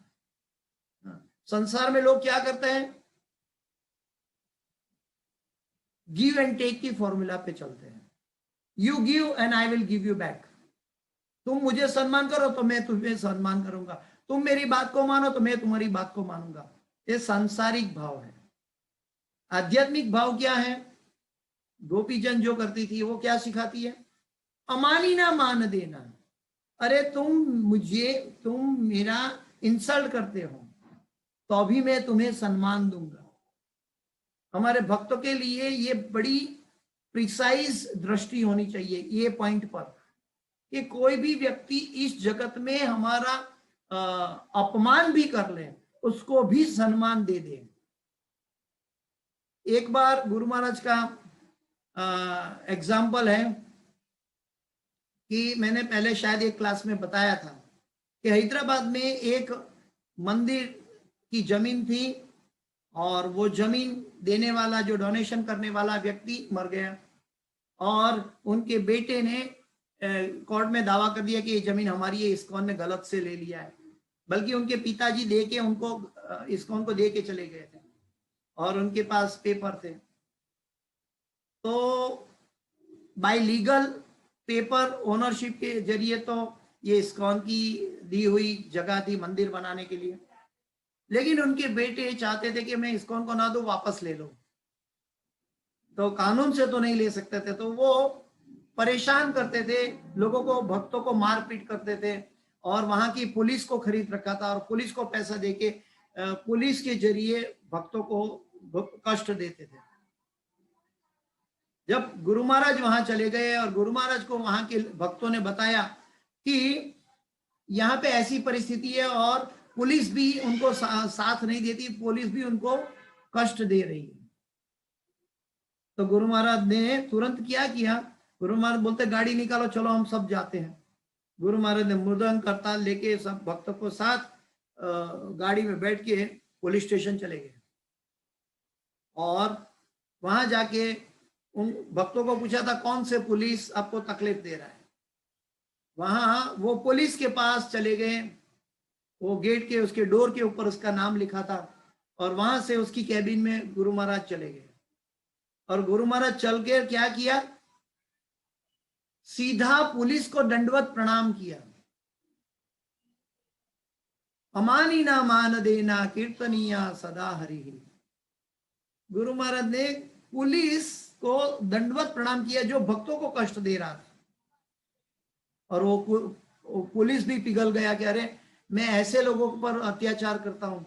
संसार में लोग क्या करते हैं? गिव एंड टेक की फॉर्मूला पे चलते हैं। You give and I will give you back. तुम मुझे सम्मान करो तो मैं तुम्हें सम्मान करूंगा, तुम मेरी बात को मानो तो मैं तुम्हारी बात को मानूंगा। ये सांसारिक भाव है। आध्यात्मिक भाव क्या है? गोपीजन जो करती थी वो क्या सिखाती है? अमानी ना मान देना। अरे तुम मेरा इंसल्ट करते हो तो भी मैं तुम्हें सम्मान दूंगा। हमारे भक्तों के लिए ये बड़ी प्रिसाइज दृष्टि होनी चाहिए ये पॉइंट पर, कि कोई भी व्यक्ति इस जगत में हमारा अपमान भी कर ले, उसको भी सम्मान दे दे। एक बार गुरु महाराज का एग्जाम्पल है कि मैंने पहले शायद एक क्लास में बताया था कि हैदराबाद में एक मंदिर की जमीन थी, और वो जमीन देने वाला, जो डोनेशन करने वाला व्यक्ति मर गया, और उनके बेटे ने कोर्ट में दावा कर दिया कि ये जमीन हमारी है, इस्कॉन ने गलत से ले लिया है। बल्कि उनके पिताजी दे के उनको, इस्कॉन को दे के चले गए थे, और उनके पास पेपर थे। तो बाय लीगल पेपर ओनरशिप के जरिए तो ये इस्कॉन की दी हुई जगह थी मंदिर बनाने के लिए, लेकिन उनके बेटे चाहते थे कि मैं इस्कॉन को ना दो, वापस ले लो। तो कानून से तो नहीं ले सकते थे, तो वो परेशान करते थे लोगों को, भक्तों को मारपीट करते थे, और वहां की पुलिस को खरीद रखा था, और पुलिस को पैसा देके पुलिस के जरिए भक्तों को कष्ट देते थे। जब गुरु महाराज वहां चले गए और गुरु महाराज को वहां के भक्तों ने बताया कि यहाँ पे ऐसी परिस्थिति है और पुलिस भी उनको साथ नहीं देती, पुलिस भी उनको कष्ट दे रही है, तो गुरु महाराज ने तुरंत क्या किया? गुरु महाराज बोलते गाड़ी निकालो, चलो हम सब जाते हैं। गुरु महाराज ने मृदंग करताल लेके सब भक्तों को साथ गाड़ी में बैठ के पुलिस स्टेशन चले गए, और वहां जाके उन भक्तों को पूछा था कौन से पुलिस आपको तकलीफ दे रहा है। वहां वो पुलिस के पास चले गए, वो गेट के उसके डोर के ऊपर उसका नाम लिखा था, और वहां से उसकी कैबिन में गुरु महाराज चले गए, और गुरु महाराज चल के क्या किया? सीधा पुलिस को दंडवत प्रणाम किया। अमानी ना मान देना कीर्तनिया सदा हरि। गुरु महाराज ने पुलिस को दंडवत प्रणाम किया जो भक्तों को कष्ट दे रहा था, और वो पुलिस भी पिघल गया कि अरे मैं ऐसे लोगों पर अत्याचार करता हूं,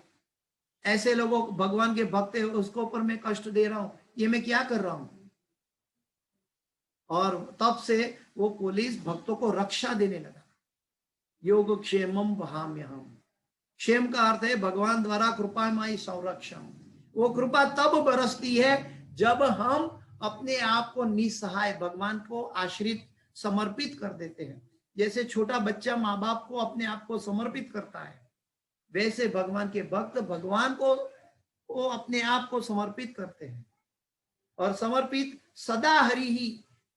ऐसे लोगों, भगवान के भक्त है उसको ऊपर मैं कष्ट दे रहा हूं, ये मैं क्या कर रहा हूं। और तब से वो पुलिस भक्तों को रक्षा देने लगा। योग क्षेमम वहाम्यहम। क्षेम का अर्थ है भगवान द्वारा कृपामयी संरक्षण। वो कृपा तब बरसती है जब हम अपने आप को निसहाय भगवान को आश्रित समर्पित कर देते हैं। जैसे छोटा बच्चा माँ बाप को अपने आप को समर्पित करता है, वैसे भगवान के भक्त भगवान को वो अपने आप को समर्पित करते हैं। और समर्पित सदा हरि ही,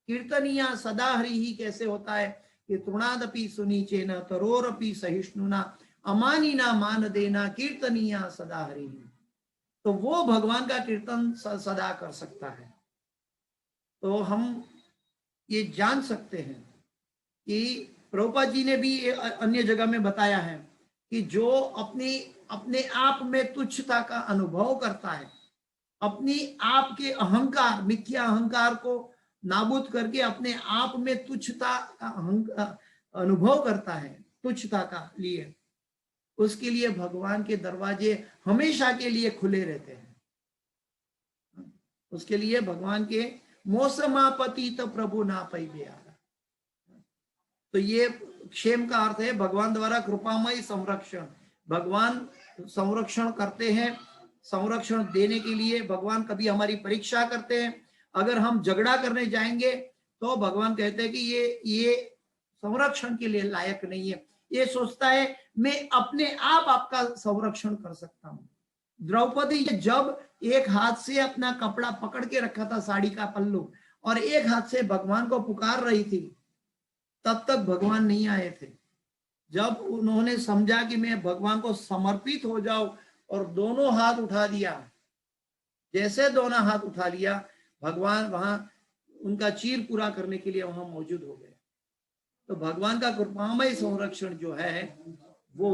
कीर्तनिया सदा हरि ही कैसे होता है कि तृणादपि सुनीचेन तरोरपि सहिष्णुना अमानीना मान देना कीर्तनिया सदा हरि। तो वो भगवान का कीर्तन सदा कर सकता है। तो हम ये जान सकते हैं कि प्रभुपाद जी ने भी अन्य जगह में बताया है कि जो अपने आप में तुच्छता का अनुभव करता है, अपनी आप के अहंकार, मिथ्या अहंकार को नाबूद करके अपने आप में तुच्छता का अनुभव करता है, तुच्छता का लिए, उसके लिए भगवान के दरवाजे हमेशा के लिए खुले रहते हैं। उसके लिए भगवान के मौसमापति तो प्रभु ना पै गया। तो ये क्षेम का अर्थ है भगवान द्वारा कृपामय संरक्षण। भगवान संरक्षण करते हैं, संरक्षण देने के लिए भगवान कभी हमारी परीक्षा करते हैं। अगर हम झगड़ा करने जाएंगे तो भगवान कहते हैं कि ये संरक्षण के लिए लायक नहीं है। ये सोचता है मैं अपने आप आपका संरक्षण कर सकता हूं। द्रौपदी जब एक हाथ से अपना कपड़ा पकड़ के रखा था, साड़ी का पल्लू, और एक हाथ से भगवान को पुकार रही थी, तब तक भगवान नहीं आए थे। जब उन्होंने समझा कि मैं भगवान को समर्पित हो जाऊं और दोनों हाथ उठा दिया, जैसे दोनों हाथ उठा लिया, भगवान वहां उनका चीर पूरा करने के लिए वहां मौजूद हो गए। तो भगवान का कृपामय संरक्षण जो है वो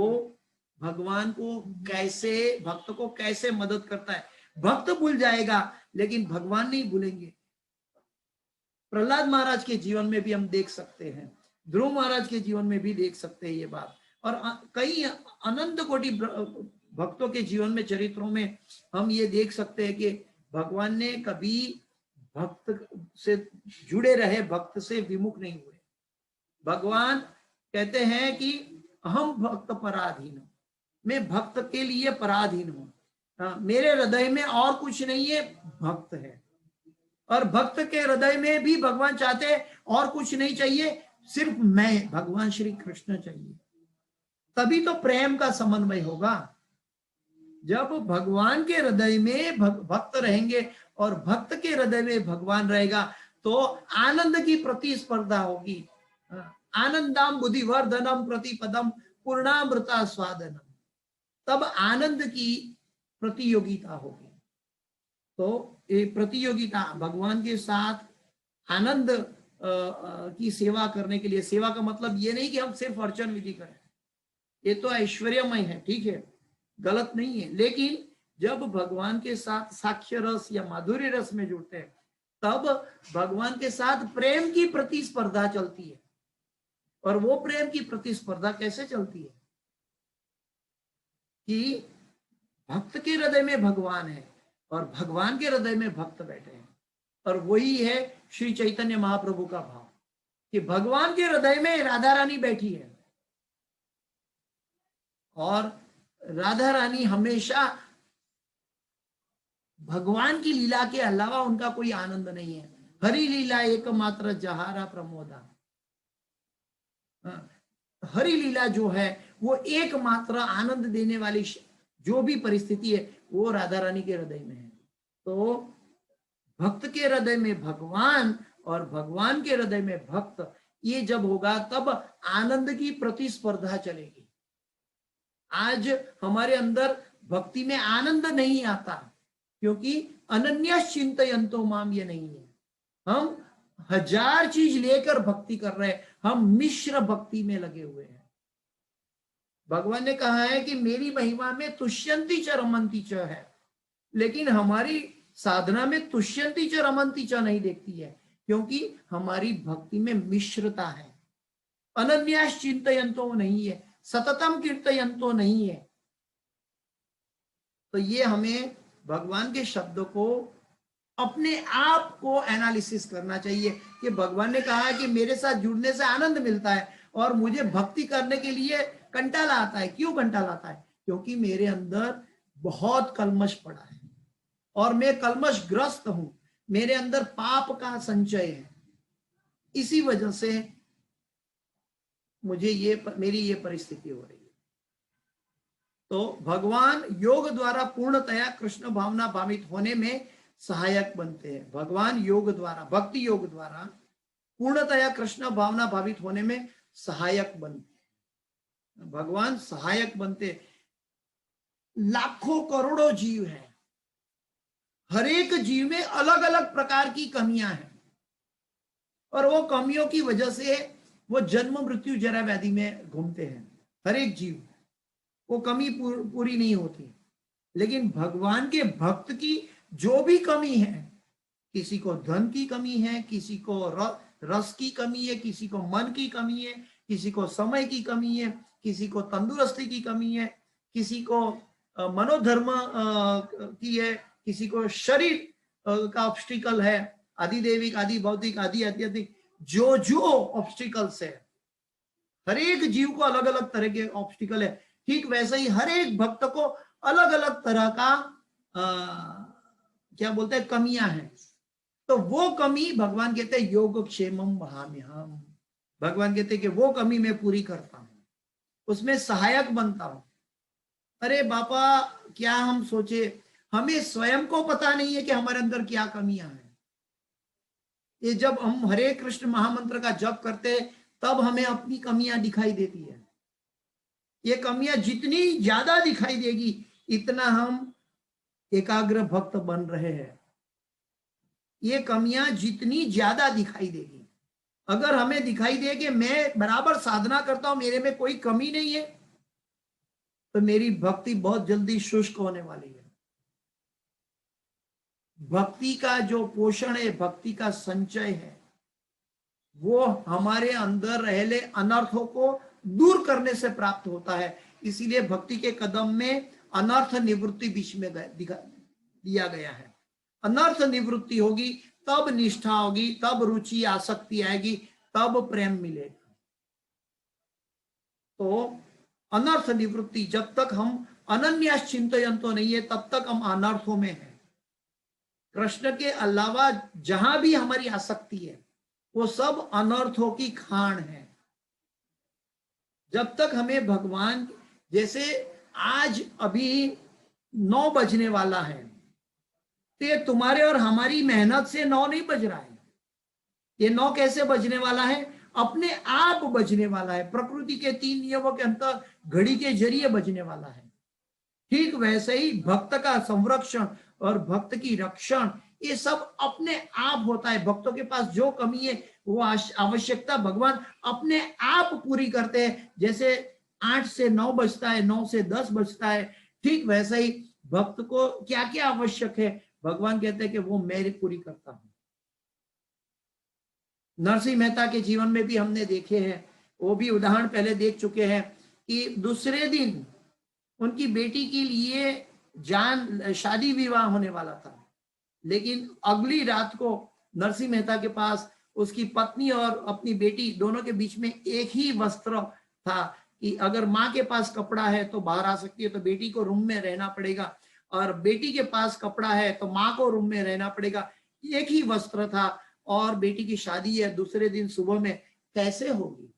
भगवान को कैसे, भक्त को कैसे मदद करता है। भक्त भूल जाएगा लेकिन भगवान नहीं भूलेंगे। प्रहलाद महाराज के जीवन में भी हम देख सकते हैं, ध्रुव महाराज के जीवन में भी देख सकते हैं ये बात, और कई अनंत कोटि भक्तों के जीवन में, चरित्रों में हम ये देख सकते हैं कि भगवान ने कभी भक्त से जुड़े रहे, भक्त से विमुख नहीं हुए। भगवान कहते हैं कि हम भक्त पराधीन हूं, मैं भक्त के लिए पराधीन हूं, मेरे हृदय में और कुछ नहीं है, भक्त है। और भक्त के हृदय में भी भगवान चाहते हैं और कुछ नहीं चाहिए, सिर्फ मैं, भगवान श्री कृष्ण चाहिए। तभी तो प्रेम का समन्वय होगा। जब भगवान के हृदय में भक्त रहेंगे और भक्त के हृदय में भगवान रहेगा तो आनंद की प्रतिस्पर्धा होगी। आनंदम बुद्धिवर्धनम प्रतिपदम पूर्णामृता स्वादनम, तब आनंद की प्रतियोगिता होगी। तो ये प्रतियोगिता भगवान के साथ आनंद की सेवा करने के लिए, सेवा का मतलब ये नहीं कि हम सिर्फ अर्चन विधि करें, ये तो ऐश्वर्यमय है, ठीक है, गलत नहीं है, लेकिन जब भगवान के साथ साक्ष्य रस या माधुर्य रस में जुड़ते हैं तब भगवान के साथ प्रेम की प्रतिस्पर्धा चलती है। और वो प्रेम की प्रतिस्पर्धा कैसे चलती है कि भक्त के हृदय में भगवान है और भगवान के हृदय में भक्त बैठे हैं। और वही है श्री चैतन्य महाप्रभु का भाव कि भगवान के हृदय में राधा रानी बैठी है और राधा रानी हमेशा भगवान की लीला के अलावा उनका कोई आनंद नहीं है। हरि लीला एकमात्र जहारा प्रमोदा, हरि लीला जो है वो एकमात्र आनंद देने वाली जो भी परिस्थिति है वो राधा रानी के हृदय में है। तो भक्त के हृदय में भगवान और भगवान के हृदय में भक्त, ये जब होगा तब आनंद की प्रतिस्पर्धा चलेगी। आज हमारे अंदर भक्ति में आनंद नहीं आता क्योंकि अनन्य चिंतयन्तो माम ये नहीं है। हम हजार चीज लेकर भक्ति कर रहे हैं, हम मिश्र भक्ति में लगे हुए हैं। भगवान ने कहा है कि मेरी महिमा में तुष्यंती च रमंती च है, लेकिन हमारी साधना में तुष्यंती च रमंती च नहीं देखती है क्योंकि हमारी भक्ति में मिश्रता है। अनन्यास चिंतयन्तो नहीं है, सततम कीर्तयन्तो नहीं है। तो ये हमें भगवान के शब्दों को अपने आप को एनालिसिस करना चाहिए कि भगवान ने कहा है कि मेरे साथ जुड़ने से आनंद मिलता है और मुझे भक्ति करने के लिए कंटाला आता है। क्यों कंटाला आता है? क्योंकि मेरे अंदर बहुत कलमश पड़ा है और मैं कलमशग्रस्त हूं, मेरे अंदर पाप का संचय है। इसी वजह से मुझे मेरी ये परिस्थिति हो रही है। तो भगवान योग द्वारा पूर्णतया कृष्ण भावना भावित होने में सहायक बनते हैं। भगवान योग द्वारा, भक्ति योग द्वारा पूर्णतया कृष्ण भावना भावित होने में सहायक बनते हैं। भगवान सहायक बनते। लाखों करोड़ों जीव हैं, हर एक जीव में अलग अलग प्रकार की कमियां हैं, और वो कमियों की वजह से वो जन्म मृत्यु जरा व्याधि में घूमते हैं। हर एक जीव वो कमी पूरी नहीं होती। लेकिन भगवान के भक्त की जो भी कमी है, किसी को धन की कमी है, किसी को रस की कमी है, किसी को मन की कमी है, किसी को समय की कमी है, किसी को तंदुरुस्ती की कमी है, किसी को मनोधर्म की है, किसी को शरीर का ऑब्स्टिकल है, आदि देविक, आदि भौतिक, आदि आध्यात्मिक, जो जो ऑब्स्टिकल्स है, हर एक जीव को अलग अलग तरह के ऑब्स्टिकल है। ठीक वैसे ही हर एक भक्त को अलग अलग तरह का क्या बोलते हैं, कमियां हैं। तो वो कमी भगवान कहते हैं योगक्षेमम वहाम्यहम्। भगवान कहते हैं कि वो कमी मैं पूरी करता हूं, उसमें सहायक बनता हूं। अरे बापा, क्या हम सोचे, हमें स्वयं को पता नहीं है कि हमारे अंदर क्या कमियां हैं। ये जब हम हरे कृष्ण महामंत्र का जप करते हैं तब हमें अपनी कमियां दिखाई देती है। ये कमियां जितनी ज्यादा दिखाई देगी इतना हम एकाग्र भक्त बन रहे हैं। ये कमियां जितनी ज्यादा दिखाई देगी, अगर हमें दिखाई दे कि मैं बराबर साधना करता हूं, मेरे में कोई कमी नहीं है, तो मेरी भक्ति बहुत जल्दी शुष्क होने वाली है। भक्ति का जो पोषण है, भक्ति का संचय है, वो हमारे अंदर रहले अनर्थों को दूर करने से प्राप्त होता है। इसीलिए भक्ति के कदम में अनर्थ निवृत्ति बीच में दिया गया है। अनर्थ निवृत्ति होगी तब निष्ठा होगी, तब रुचि आसक्ति आएगी, तब प्रेम मिलेगा। तो अनर्थ निवृत्ति, जब तक हम अनन्यास चिंतयंतो नहीं है तब तक हम अनर्थों में हैं। कृष्ण के अलावा जहां भी हमारी आसक्ति है वो सब अनर्थों की खान है। जब तक हमें भगवान, जैसे आज अभी 9 बजने वाला है, तो ये तुम्हारे और हमारी मेहनत से 9 नहीं बज रहा है। ये 9 कैसे बजने वाला है? अपने आप बजने वाला है। प्रकृति के 3 नियमों के अंतर घड़ी के जरिए बजने वाला है। ठीक वैसे ही भक्त का संरक्षण और भक्त की रक्षण, ये सब अपने आप होता है। भक्तों के पास जो कमी है वो आवश्यकता भगवान अपने आप पूरी करते हैं। जैसे 8 से 9 बजता है, 9 से 10 बजता है, ठीक वैसे ही भक्त को क्या क्या आवश्यक है भगवान कहते हैं कि वो मैं पूरी करता हूं। नरसिंह मेहता के जीवन में भी हमने देखे हैं, वो भी उदाहरण पहले देख चुके हैं कि दूसरे दिन उनकी बेटी के लिए शादी विवाह होने वाला था, लेकिन अगली रात को नरसिंह मेहता के पास उसकी पत्नी और अपनी बेटी दोनों के बीच में एक ही वस्त्र था कि अगर माँ के पास कपड़ा है तो बाहर आ सकती है, तो बेटी को रूम में रहना पड़ेगा, और बेटी के पास कपड़ा है तो माँ को रूम में रहना पड़ेगा। एक ही वस्त्र था और बेटी की शादी है दूसरे दिन सुबह में। कैसे होगी,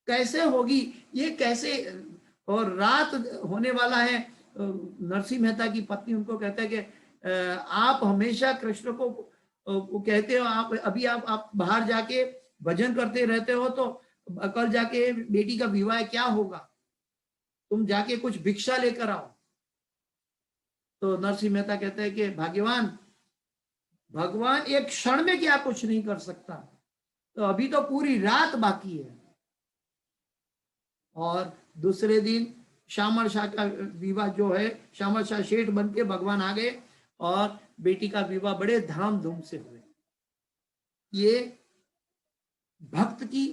कैसे होगी ये, कैसे? और रात होने वाला है। नरसिंह मेहता की पत्नी उनको कहते हैं कि आप हमेशा कृष्ण को कहते हो, आप अभी आप बाहर जाके भजन करते रहते हो, तो कल जाके बेटी का विवाह क्या होगा, तुम जाके कुछ भिक्षा लेकर आओ। तो नरसिंह मेहता कहते हैं कि भाग्यवान, भगवान एक क्षण में क्या कुछ नहीं कर सकता, तो अभी तो पूरी रात बाकी है। और दूसरे दिन श्यामल शाह का विवाह जो है, श्यामल शाह शेठ बन के भगवान आ गए और बेटी का विवाह बड़े धामधूम से हुए। ये भक्त की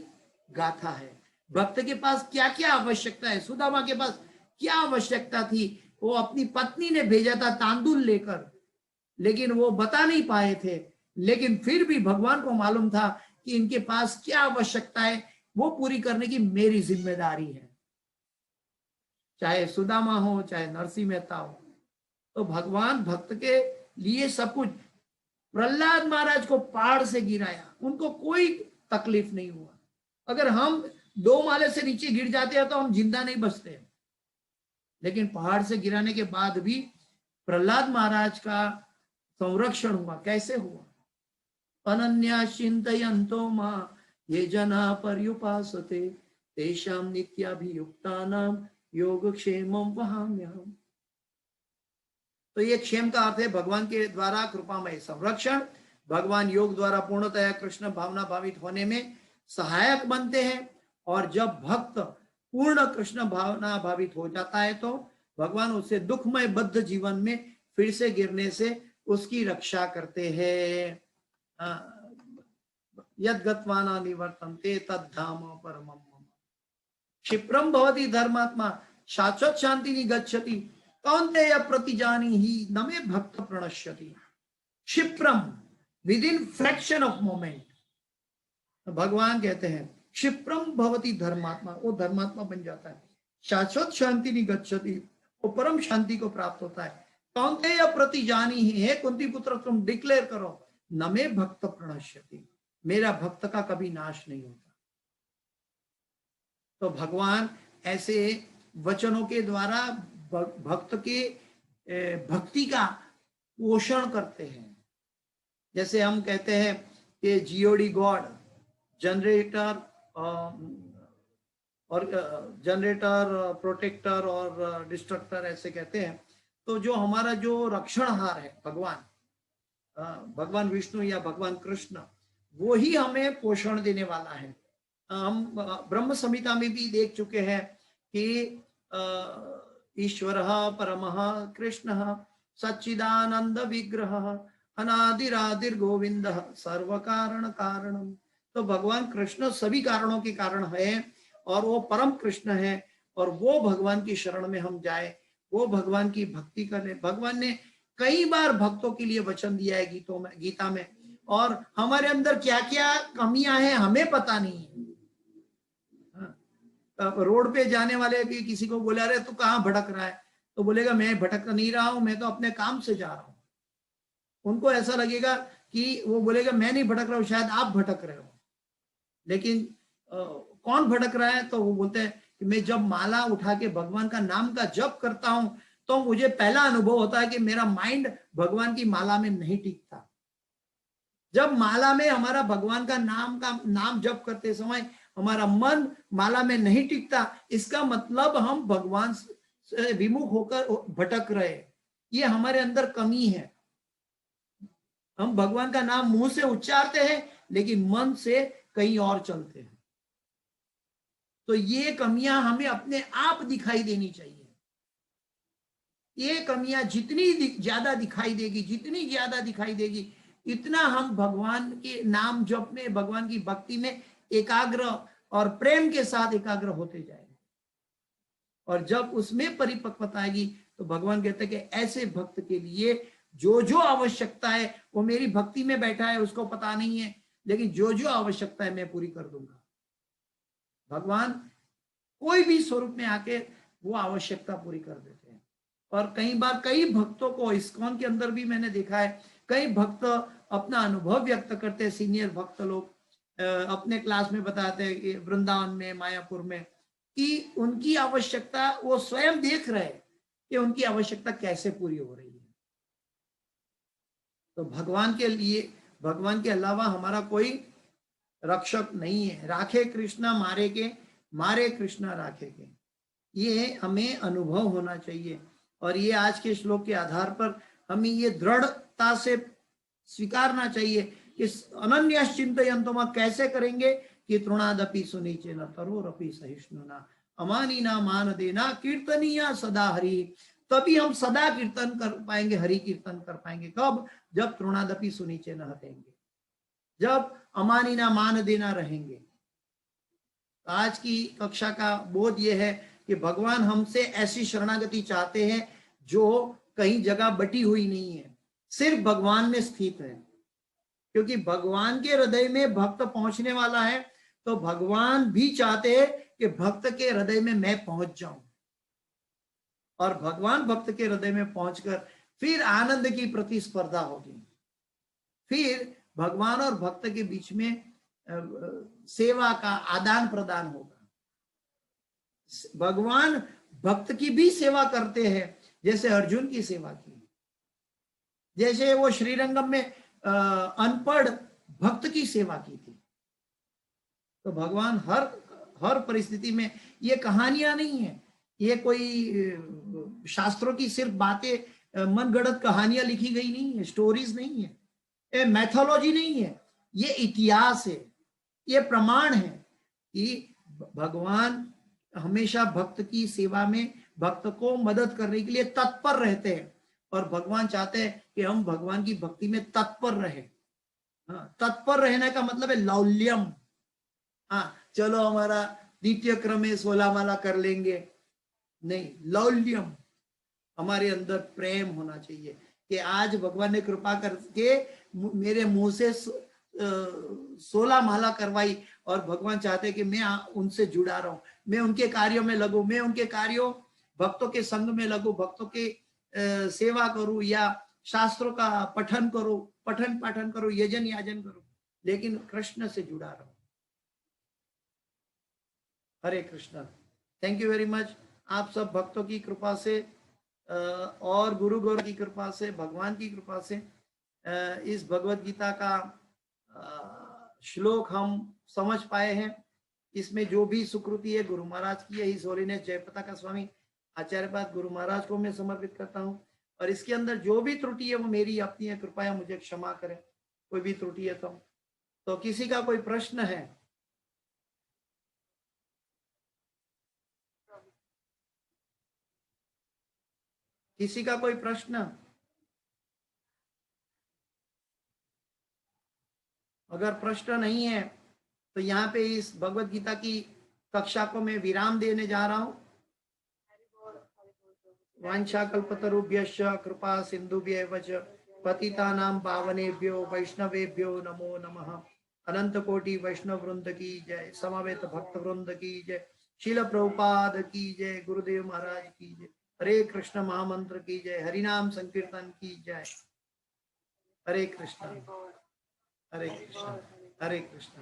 गाथा है। भक्त के पास क्या क्या आवश्यकता है। सुदामा के पास क्या आवश्यकता थी? वो अपनी पत्नी ने भेजा था तांदुल लेकर, लेकिन वो बता नहीं पाए थे, लेकिन फिर भी भगवान को मालूम था कि इनके पास क्या आवश्यकता है, वो पूरी करने की मेरी जिम्मेदारी है। चाहे सुदामा हो, चाहे नरसिंह मेहता हो, तो भगवान भक्त के लिए सब कुछ। प्रहलाद महाराज को पहाड़ से गिराया, उनको कोई तकलीफ नहीं हुआ। अगर हम 2 माले से नीचे गिर जाते हैं तो हम जिंदा नहीं बचते, लेकिन पहाड़ से गिराने के बाद भी प्रहलाद महाराज का संरक्षण हुआ। कैसे हुआ? अनन्या चिंतयन्तो मां ये जना पर्युपासते तेषां नित्याभियुक्तानां योगक्षेमं वहाम्यहम्। तो ये क्षेम का अर्थ है भगवान के द्वारा कृपामय संरक्षण। भगवान योग द्वारा पूर्णतया कृष्ण भावना भावित होने में सहायक बनते हैं, और जब भक्त पूर्ण कृष्ण भावना भावित हो जाता है तो भगवान उसे दुखमय बद्ध जीवन में फिर से गिरने से उसकी रक्षा करते हैं। यद गत्वा न निवर्तन्ते तद्धाम परमं मम। क्षिप्रम भवति धर्मात्मा शाश्वत शांति निगच्छति कौन्तेय प्रतिजानीहि न मे भक्त प्रणश्यति। क्षिप्रम, with in fraction of moment. भगवान कहते हैं क्षिप्रम भवति धर्मात्मा, वो धर्मात्मा बन जाता है। शाश्वत शांति निगच्छति, वो परम शांति को प्राप्त होता है। कौन्तेय प्रतिजानीहि, हे कुंती पुत्र तुम डिक्लेयर करो, न मे भक्त प्रणश्यति, मेरा भक्त का कभी नाश नहीं होता। तो भगवान ऐसे वचनों के द्वारा भक्त के भक्ति का पोषण करते हैं। जैसे हम कहते हैं कि जीओडी गॉड, जनरेटर और जनरेटर, प्रोटेक्टर और डिस्ट्रक्टर ऐसे कहते हैं। तो जो हमारा जो रक्षणहार है भगवान, भगवान विष्णु या भगवान कृष्ण, वो ही हमें पोषण देने वाला है। हम ब्रह्म संहिता में भी देख चुके हैं कि ईश्वरः परमः कृष्णः सच्चिदानंद विग्रहः अनादिरादिर गोविंदः सर्व कारण कारणम। तो भगवान कृष्ण सभी कारणों के कारण है, और वो परम कृष्ण है, और वो भगवान की शरण में हम जाए, वो भगवान की भक्ति करें। भगवान ने कई बार भक्तों के लिए वचन दिया है गीतों में, गीता में, और हमारे अंदर क्या क्या कमियां हैं हमें पता नहीं है। रोड पे जाने वाले भी किसी को बोला, अरे तू कहाँ भटक रहा है, तो बोलेगा मैं भटक नहीं रहा हूं, मैं तो अपने काम से जा रहा हूं। उनको ऐसा लगेगा कि वो बोलेगा मैं नहीं भटक रहा हूं, शायद आप भटक रहे हो। लेकिन कौन भटक रहा है? तो वो बोलते हैं कि मैं जब माला उठा के भगवान का नाम का जप करता हूं तो मुझे पहला अनुभव होता है कि मेरा माइंड भगवान की माला में नहीं टिकता। जब माला में हमारा भगवान का नाम जप करते समय हमारा मन माला में नहीं टिकता, इसका मतलब हम भगवान से विमुख होकर भटक रहे। ये हमारे अंदर कमी है। हम भगवान का नाम मुंह से उच्चारते हैं लेकिन मन से कहीं और चलते हैं। तो ये कमियां हमें अपने आप दिखाई देनी चाहिए। ये कमियां जितनी ज्यादा दिखाई देगी इतना हम भगवान के नाम जप में, भगवान की भक्ति में एकाग्र और प्रेम के साथ एकाग्र होते जाएंगे। और जब उसमें परिपक्वता आएगी तो भगवान कहते हैं कि ऐसे भक्त के लिए जो जो आवश्यकता है, वो मेरी भक्ति में बैठा है उसको पता नहीं है, लेकिन जो जो आवश्यकता है मैं पूरी कर दूंगा। भगवान कोई भी स्वरूप में आके वो आवश्यकता पूरी कर देते हैं। और कई बार कई भक्तों को इस्कॉन के अंदर भी मैंने देखा है, कई भक्त अपना अनुभव व्यक्त करते हैं। सीनियर भक्त लोग अपने क्लास में बताते हैं वृंदावन में, मायापुर में, कि उनकी आवश्यकता वो स्वयं देख रहे हैं कि उनकी आवश्यकता कैसे पूरी हो रही है। तो भगवान के लिए, भगवान के अलावा हमारा कोई रक्षक नहीं है। राखे कृष्णा मारे के, मारे कृष्णा राखे के, ये हमें अनुभव होना चाहिए। और ये आज के श्लोक के आधार पर हमें ये दृढ़ता से स्वीकारना चाहिए कि अनन्य चिंतयन्तम कैसे करेंगे कि तृणादपि सुनीचे न तरोरपि सहिष्णुना अमानीना मान देना कीर्तनीया सदा हरि। तभी हम सदा कीर्तन कर पाएंगे, हरि कीर्तन कर पाएंगे। कब? जब तृणादपि सुनीचे न हटेंगे, जब अमानीना मान देना रहेंगे। आज की कक्षा का बोध यह है कि भगवान हमसे ऐसी शरणागति चाहते हैं जो कहीं जगह बटी हुई नहीं है, सिर्फ भगवान में स्थित है। क्योंकि भगवान के हृदय में भक्त पहुंचने वाला है, तो भगवान भी चाहते हैं कि भक्त के हृदय में मैं पहुंच जाऊं। और भगवान भक्त के हृदय में पहुंचकर फिर आनंद की प्रतिस्पर्धा होगी, फिर भगवान और भक्त के बीच में सेवा का आदान प्रदान होगा। भगवान भक्त की भी सेवा करते हैं, जैसे अर्जुन की सेवा की, जैसे वो श्रीरंगम में अनपढ़ भक्त की सेवा की थी। तो भगवान हर परिस्थिति में। ये कहानियां नहीं है, ये कोई शास्त्रों की सिर्फ बातें, मनगढ़ंत कहानियां लिखी गई नहीं है, स्टोरीज नहीं है, ये मैथोलॉजी नहीं है, ये इतिहास है, ये प्रमाण है कि भगवान हमेशा भक्त की सेवा में, भक्त को मदद करने के लिए तत्पर रहते हैं, और भगवान चाहते हैं कि हम भगवान की भक्ति में तत्पर रहे। हाँ, तत्पर रहने का मतलब है लौल्यम। हाँ, चलो हमारा द्वितीय क्रम में 16 माला कर लेंगे, नहीं, लौल्यम। हमारे अंदर प्रेम होना चाहिए कि आज भगवान ने कृपा करके मेरे मुंह से 16 माला करवाई, और भगवान चाहते हैं कि मैं उनसे जुड़ा रहूं, मैं उनके कार्यों में लगूं, मैं उनके कार्यों, भक्तों के संग में लगूं, भक्तों के सेवा करूं, या शास्त्रों का पठन करूं, पठन पाठन करूं, यजन याजन करूं, लेकिन कृष्ण से जुड़ा रहूं। Hare Krishna. Thank you very much. आप सब भक्तों की कृपा से और गुरु गौर की कृपा से, भगवान की कृपा से इस भगवत गीता का श्लोक हम समझ पाए हैं। इसमें जो भी सुकृति है गुरु महाराज की है। इस होलीनेस जयपताका स्वामी आचार्यपाद गुरु महाराज को मैं समर्पित करता हूँ, और इसके अंदर जो भी त्रुटि है वो मेरी अपनी है, कृपया मुझे क्षमा करें कोई भी त्रुटि है तो किसी का कोई प्रश्न है? किसी का कोई प्रश्न? अगर प्रश्न नहीं है तो यहाँ पे इस भगवत गीता की कक्षा को मैं विराम देने जा रहा हूँ। वांछा कल्पतरुभ्यश्च कृपा सिंधुभ्येव च पतितानां पावनेभ्यो वैष्णवेभ्यो नमो नमः। अनंत कोटि वैष्णव वृंद की जय, समवेत भक्त वृंद की जय, शील प्रभुपाद की जय, गुरुदेव महाराज की जय, हरे कृष्ण महामंत्र की जय, हरिनाम संकीर्तन की जय। हरे कृष्ण, हरे कृष्ण, हरे कृष्ण।